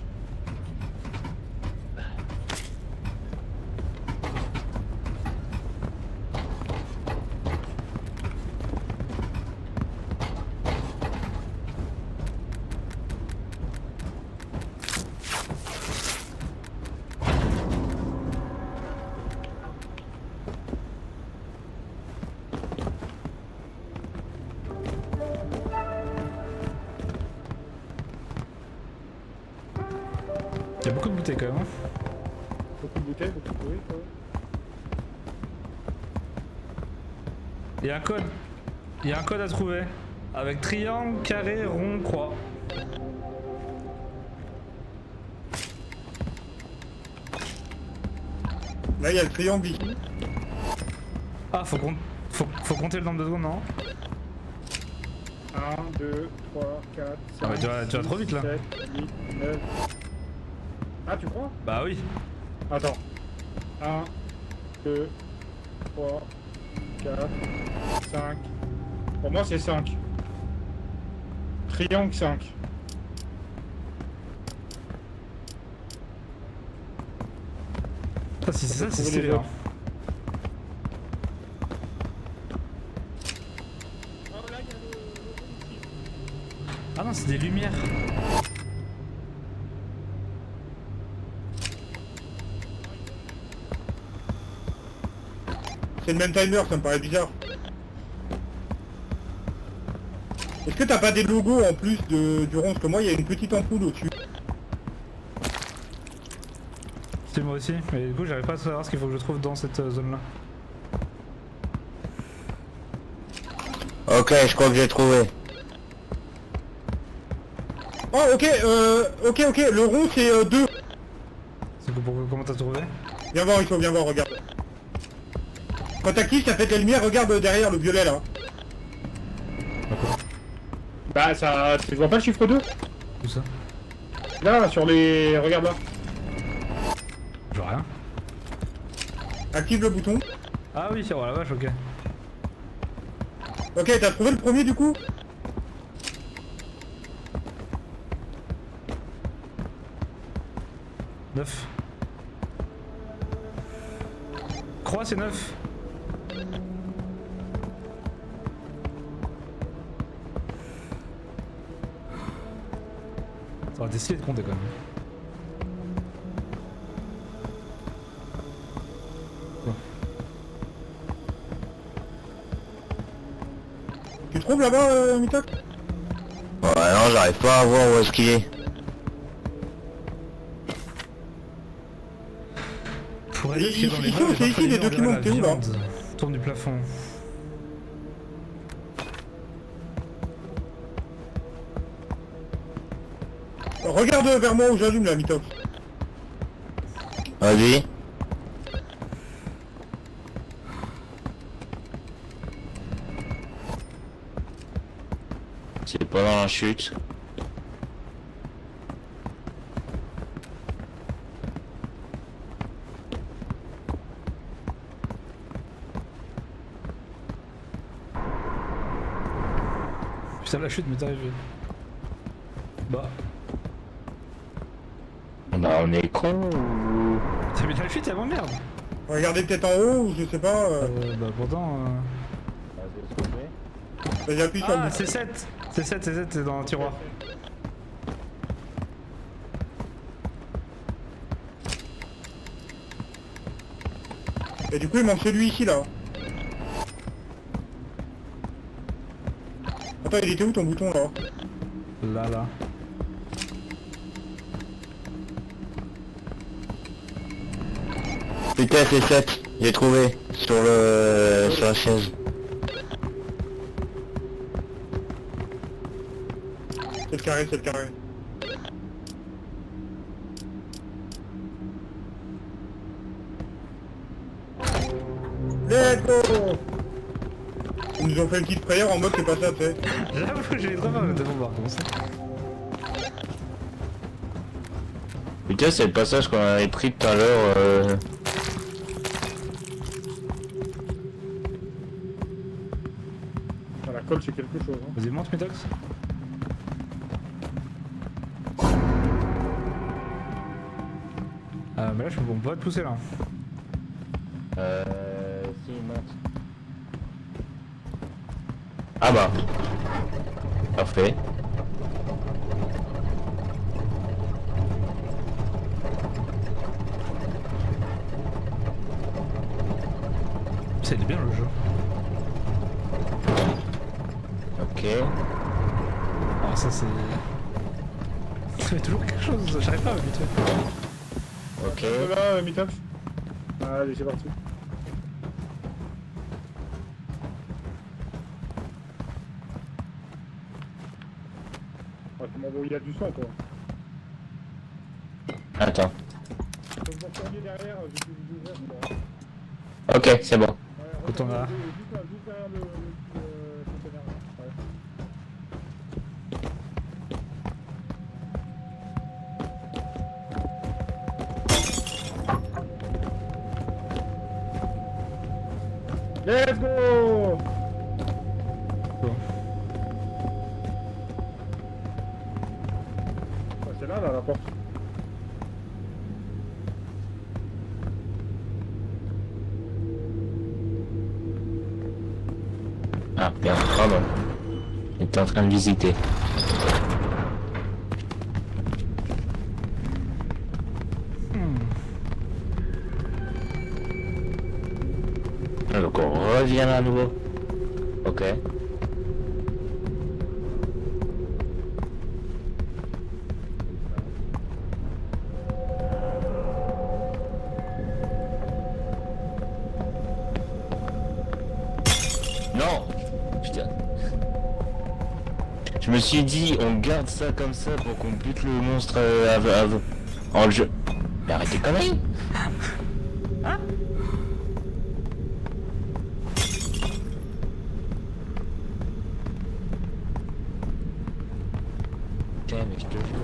Il y a beaucoup de bouteilles quand même. Hein. Beaucoup de bouteilles, beaucoup de bruit. Il y a un code. Il y a un code à trouver. Avec triangle, carré, rond, croix. Là, il y a le triangle ici. Ah, faut compter le nombre de secondes, non? 1, 2, 3, 4, 5, Ah mais tu vas trop vite là. 7, 8, 9... Ah, tu crois? Bah oui. Attends. 1, 2, 3, 4, 5. Pour moi, c'est 5. Triangle 5. Ah, si c'est ça, c'est trouver stylé. les Hein. autres. Ah non, c'est des lumières. C'est le même timer, ça me paraît bizarre. Est-ce que t'as pas des logos en plus du rond? Parce que moi, il y a une petite ampoule au-dessus. C'est moi aussi, mais du coup j'arrive pas à savoir ce qu'il faut que je trouve dans cette zone là. Ok, je crois que j'ai trouvé. Oh, ok, le rond, c'est 2. C'est comment t'as trouvé? Viens voir, il faut bien voir, regarde. Quand t'actives, ça fait de la lumière, regarde derrière le violet là. Bah, ça. Tu vois pas le chiffre 2? Où ça? Là, sur les. Regarde là. Je vois rien. Active le bouton. Ah oui, oh la vache, ok. Ok, t'as trouvé le premier du coup? Neuf. Croix c'est 9. Ça va décider de compter quand même. trouves là-bas, Mitoc? Ouais, non, j'arrive pas à voir où est-ce qu'il est. Pour aller Ici, dans les ici, meubles, c'est ici, les documents, la t'es où, là? viande tourne du plafond. Regarde vers moi où j'allume, là, Mitoc. Vas-y. C'est pas dans la chute. Putain, la chute m'est arrivée. Bah. Bah on est con ou... T'as mis la chute avant merde. Regardez peut-être en haut, ou je sais pas. Bah pourtant... Vas-y, appuie sur le Ah, bouton. c'est 7. C'est 7, c'est dans le tiroir. Et du coup, il manque celui ici, là. Attends, il était où ton bouton, là? Là. Putain, c'est 7. J'ai trouvé. Sur la chaise. C'est le carré, c'est le carré. Let's go! Ils nous ont fait une petite prière en mode c'est pas ça, tu sais. J'avoue, j'ai trop peur de voir comment ça. Putain, c'est le passage qu'on avait pris tout à l'heure. Ah, la colle, c'est quelque chose. Hein. Vas-y, monte, Métox. Mais là, on peut pas te pousser là. Si, monte. Ah bah. Parfait. C'est bien le jeu. Ok. Alors ça c'est... Ça fait toujours quelque chose, j'arrive pas à m'habituer. Ok. Là, Mitox. Allez, c'est parti. Ah, comment bon, il y a du sang, quoi. Attends. Donc, vous retournez derrière, je peux vous ouvrir, quoi. Ok, c'est bon. Ouais, Quand on a- juste derrière le conteneur, là. Ouais. Let's go! Ah, c'est là, la porte. Ah, merde, pardon. J'étais en train de visiter. Donc on revient à nouveau. Ok. Non. Putain. Je me suis dit, on garde ça comme ça pour qu'on bute le monstre en jeu. Mais arrêtez quand même. Putain, mais je te jure.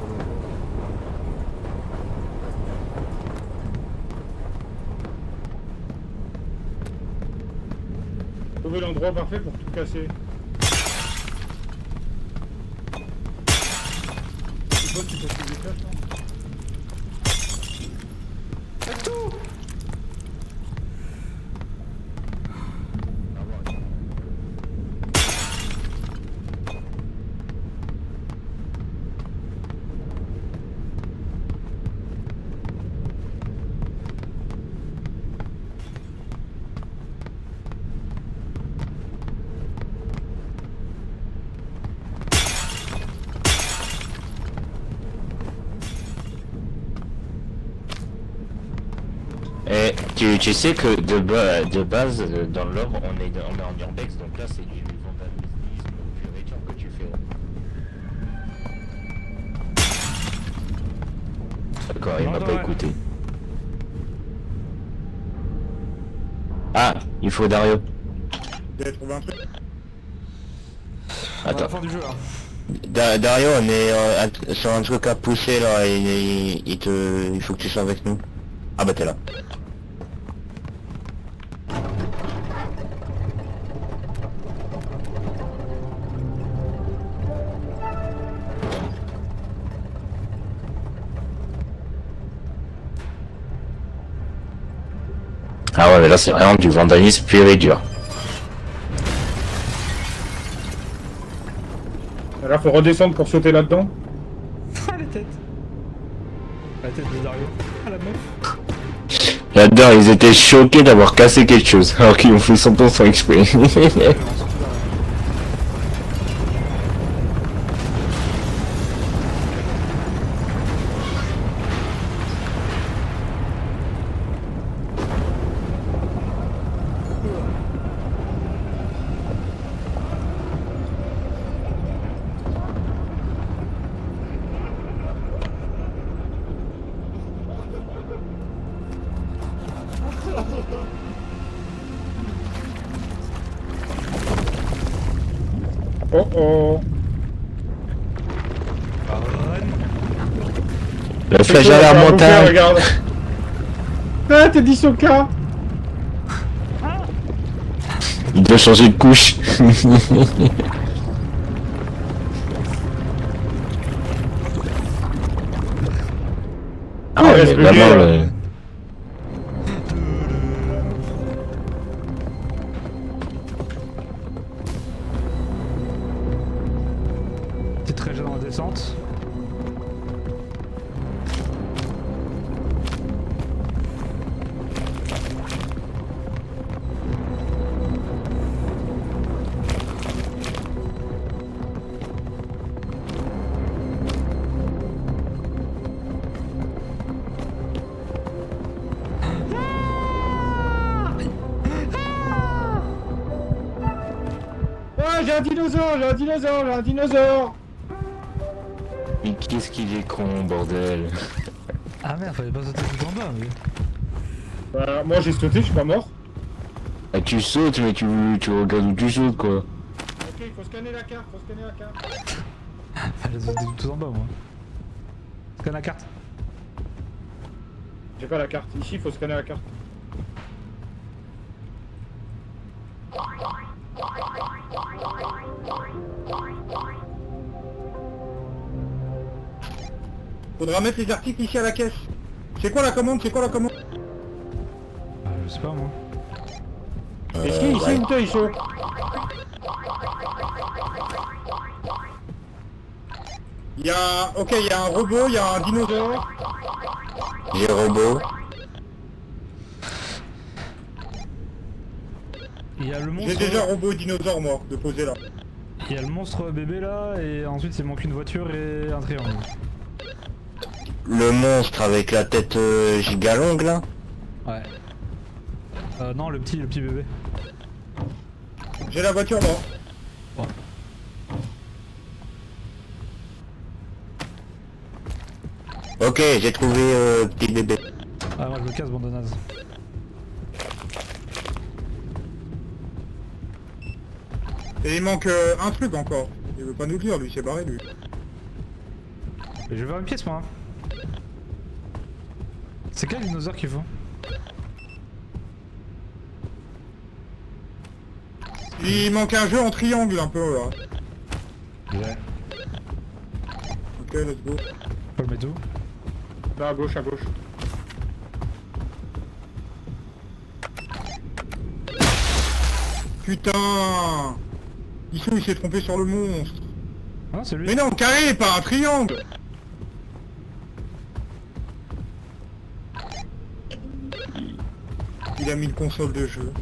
Trouver l'endroit parfait pour tout casser. C'est quoi qui faut que tu déplaces, là? Tu sais que de base, dans l'or, on est en urbex, donc là c'est du vandalisme pur et dur que tu fais. D'accord, il m'a pas écouté. Ah, il faut Dario. Vous avez trouvé un truc? À la Attends. fin du jeu là. Dario, on est sur un truc à pousser là, et il faut que tu sois avec nous. Ah bah t'es là. Ah ouais, mais là c'est vraiment du vandalisme pur et dur. Là, faut redescendre pour sauter là-dedans. Ah la tête. La tête de Dario. Ah la meuf. Là-dedans, ils étaient choqués d'avoir cassé quelque chose, alors qu'ils ont fait 100% exprès. Oh oh. Le flèche à la montagne. Regarde. Ah, t'es 10 au cas. Il doit changer de couche. Ah ouais, mais vraiment, T'es très jeune en descente. Ouais, j'ai un dinosaure, j'ai un dinosaure, j'ai un dinosaure. mais qu'est-ce qu'il est con, bordel. Ah merde, fallait pas sauter tout en bas, mais. Bah, moi j'ai sauté, je suis pas mort. Ah, tu sautes, mais tu regardes où tu sautes, quoi. Ok, il faut scanner la carte, faut scanner la carte. Fallait sauter tout en bas, moi. Scanne la carte. J'ai pas la carte, ici il faut scanner la carte. Faudra mettre les articles ici à la caisse. C'est quoi la commande? C'est quoi la commande? Je sais pas, moi. Ici, ici, où t'es, ici? Il y a... Ok, il y a un robot, il y a un dinosaure. J'ai robot. Il y a le J'ai monstre. déjà robot et dinosaure moi, de poser là. Il y a le monstre bébé là, et ensuite il manque une voiture et un triangle. Le monstre avec la tête giga longue là. Ouais. Non, le petit bébé. J'ai la voiture moi. Ok, j'ai trouvé petit bébé. Ah, moi je me casse, bande de naze. Et il manque un truc encore. Il veut pas nous le dire, lui, il s'est barré lui. Et je vais voir une pièce, moi. C'est quel dinosaure qu'il faut? Il manque un jeu en triangle un peu là. Ouais. Ok, let's go. Faut le mettre où? Là, à gauche, à gauche. Putain! Issou, il s'est trompé sur le monstre. Ah, c'est lui. Mais non, carré, pas un triangle! Il a mis une console de jeu.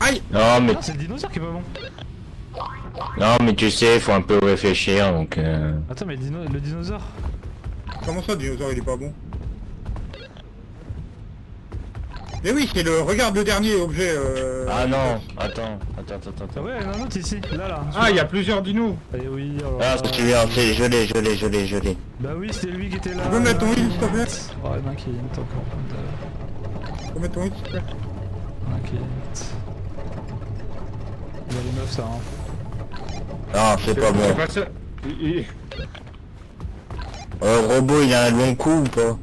Aïe! Non, mais, Ah, c'est le dinosaure qui est pas bon. non, mais tu sais, faut un peu réfléchir, donc... Attends, mais le dinosaure. comment ça, dinosaure, il est pas bon? Mais oui, c'est le... Regarde le dernier objet, Ah non, attends. Ah ouais, il y en a un autre ici, là. Ah, il y a plusieurs dinos. Eh oui, alors... Ah, c'est celui-là, je l'ai. Bah oui, c'était lui qui était là. Tu peux mettre ton heal, s'il te plaît? Oh, il y en a un qui hint encore. Tu peux mettre ton heal, s'il te plaît? Il y en a un qui hint. Il y a les meufs, ça, hein. Non, c'est pas C'est bon. pas ça. Le robot, il a un long coup ou pas?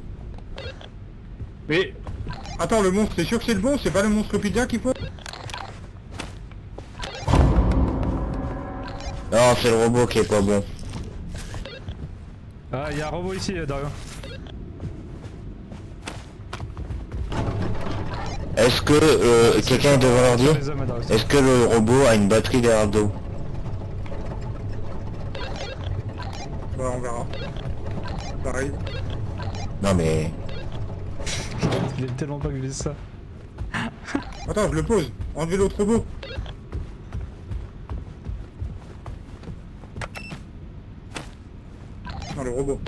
Mais... Attends, le monstre, c'est sûr que c'est le bon? C'est pas le monstre pizza qu'il faut? Non, c'est le robot qui est pas bon. Ah, il y a un robot ici, Dario. Est-ce que quelqu'un est devant l'ordi? Les hommes, Dario. Est-ce que le robot a une batterie derrière le dos? Bah, on verra. Ça arrive. Non mais... Il est tellement pas que je dise ça. Attends, je le pose. Enlevez l'autre robot. Non, le robot.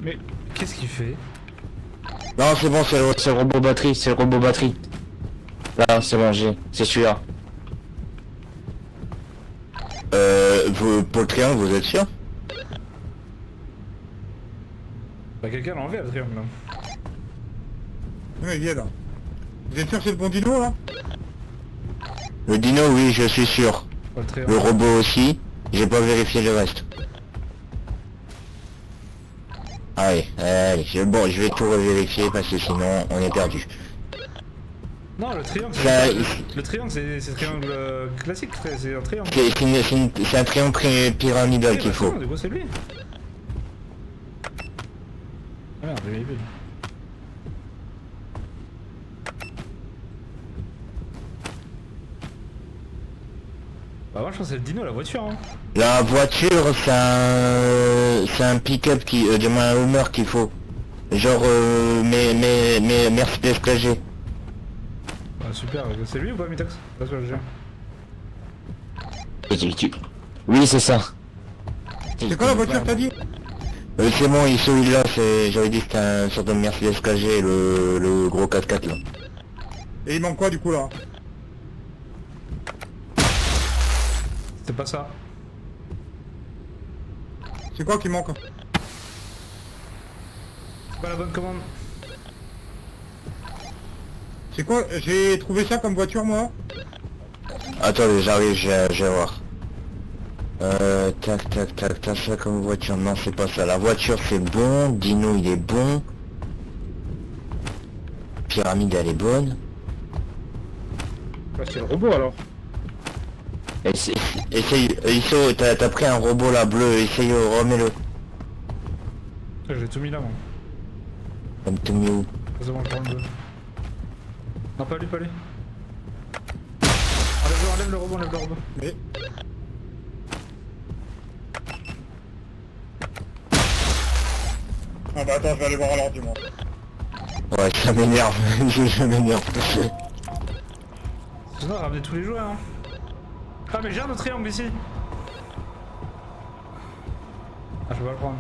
Mais Qu'est-ce qu'il fait? Non, c'est bon, c'est le robot batterie, c'est le robot batterie. Là, c'est bon, c'est celui-là. Pour le triangle, vous êtes sûr? Bah quelqu'un l'a enlevé le triangle là. Non, il y est là. Vous êtes sûr que c'est le bon dino, là? Le dino, oui, je suis sûr. Pas le triangle. Le robot aussi. J'ai pas vérifié le reste. Allez, bon, je vais tout revérifier parce que sinon, on est perdu. Non, le triangle, Ça, le triangle c'est triangle classique, c'est un triangle. c'est un triangle pyramidal Oui, qu'il bah, faut. non, du coup c'est lui. Ah merde, j'ai vu. Bah moi je pense que c'est le dino, la voiture hein. La voiture, c'est un pick-up qui, du moins un Hummer qu'il faut. Genre, mais Mercedes KG. Bah super, c'est lui ou pas Mitox? Parce que je Oui, c'est ça. C'est quoi la voiture, t'as dit? C'est bon, celui-là, j'avais dit que c'était un sorte de Mercedes KG, le gros 4x4 là. Et il manque quoi, du coup, là? C'est pas ça. C'est quoi qui manque? C'est pas la bonne commande. C'est quoi? J'ai trouvé ça comme voiture, moi. Attendez, j'arrive, je vais voir. Tac, ça comme voiture, non c'est pas ça, la voiture c'est bon, Dino il est bon, Pyramide elle est bonne, bah, c'est le robot alors. essaye, Isso, t'as pris un robot là bleu, essaye, remets-le. J'ai tout mis là moi. Comme tout mis où? C'est bon, je prends le bleu. Non pas lui, pas lui. Enlève le robot, enlève le robot. Mais... Ah bah attends, je vais aller voir à l'ordi, moi. Ouais, ça m'énerve, je m'énerve. Sinon ramenez tous les joueurs hein. Ah mais j'ai un autre triangle ici. Ah je peux pas le prendre.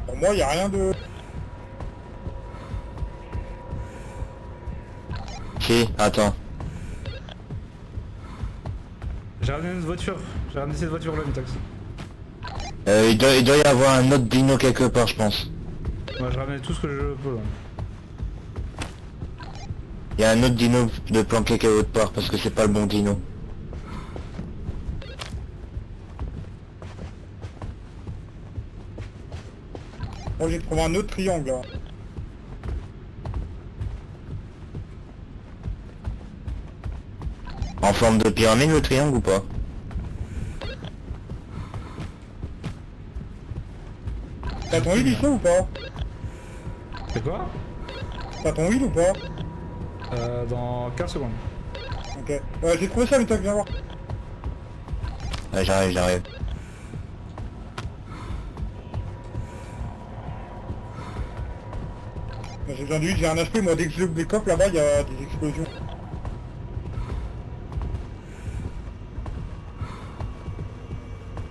Pour moi, y a rien de... Si, attends. J'ai ramené une voiture. J'ai ramené cette voiture là, Mitox. Il doit y avoir un autre dino quelque part, je pense. Moi je ramène tout ce que je peux là. Il y a un autre dino de planqué quelque part parce que c'est pas le bon dino. Moi, j'ai trouvé un autre triangle, là. En forme de pyramide le triangle ou pas? T'as ton heal, Isso, ou pas? C'est quoi? T'as ton heal ou pas? Dans 15 secondes. Ok. J'ai trouvé ça, mais toi, viens voir. Ouais, j'arrive. J'ai besoin d'huile, j'ai un HP, moi dès que je le décope là-bas, il y a des explosions.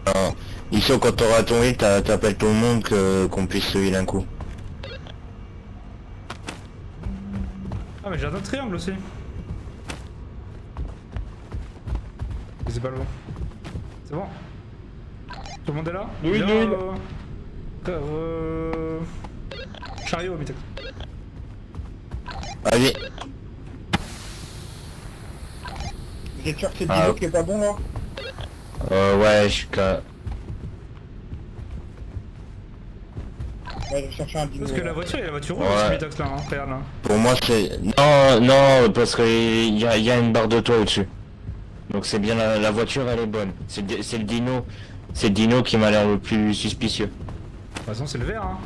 Non. Ici, quand t'auras ton heal, t'appelles tout le monde qu'on puisse se heal un coup. Ah mais j'ai un autre triangle aussi. Mais c'est pas le bon. C'est bon. Tout le monde est là? Oui, Viens, oui. Chariot, Mitex. Vas-y. Vous êtes sûr que c'est le Ah. dino qui est pas bon là? Ouais, je suis qu'à... Ouais, je vais chercher un dino. Parce que là. la voiture, il y a la voiture rouge Ouais. aussi, Mitex là, hein. Regarde là. Pour moi, c'est... Non, parce qu'il y a une barre de toit au-dessus. Donc c'est bien, la voiture, elle est bonne. C'est le dino. C'est le dino qui m'a l'air le plus suspicieux. De toute façon, c'est le vert, hein.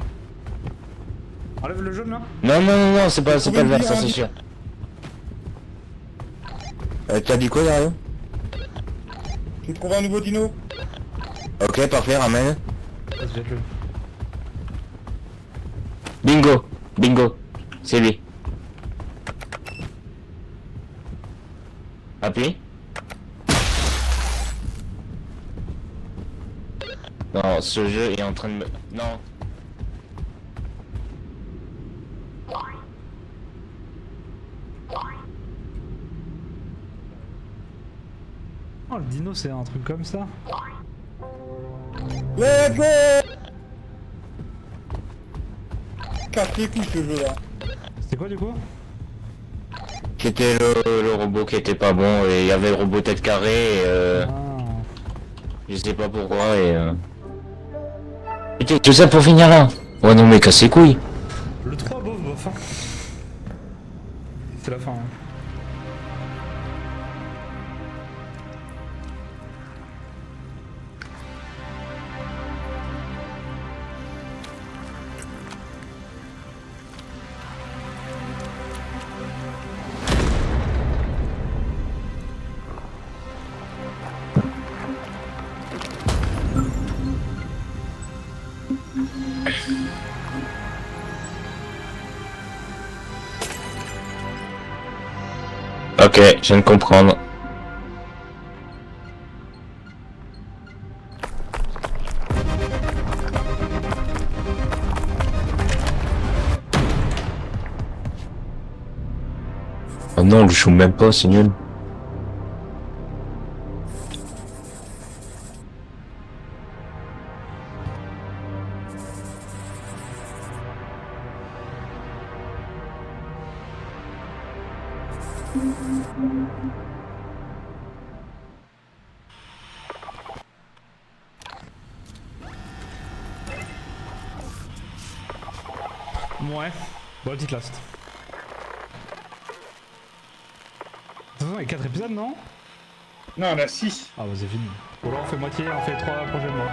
Enlève le jaune là. Non, c'est pas le vert, ça hein. c'est sûr. T'as dit quoi, Dario? J'ai trouvé un nouveau dino. Ok, parfait, ramène. Vas-y, jette-le. Bingo, c'est lui. Appuie. Non, ce jeu est en train de me... Non. Oh, le dino, c'est un truc comme ça. Let's go! Casse les couilles ce jeu là. C'était quoi du coup? C'était le robot qui était pas bon et il y avait le robot tête carrée et Ah. je sais pas pourquoi et Putain, tout ça pour finir là. Ouais non mais casse les couilles. Le 3 bof, hein. C'est la fin, hein. Ok, je viens de comprendre. Oh non, on le joue même pas, c'est nul. Ouais. Bon, petite last. De toute façon, il y a 4 épisodes, non? Non, on a 6. Ah bah c'est fini. Ou alors on fait moitié, on fait 3 prochains mois.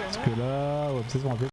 Parce que là, ouais, peut-être on va faire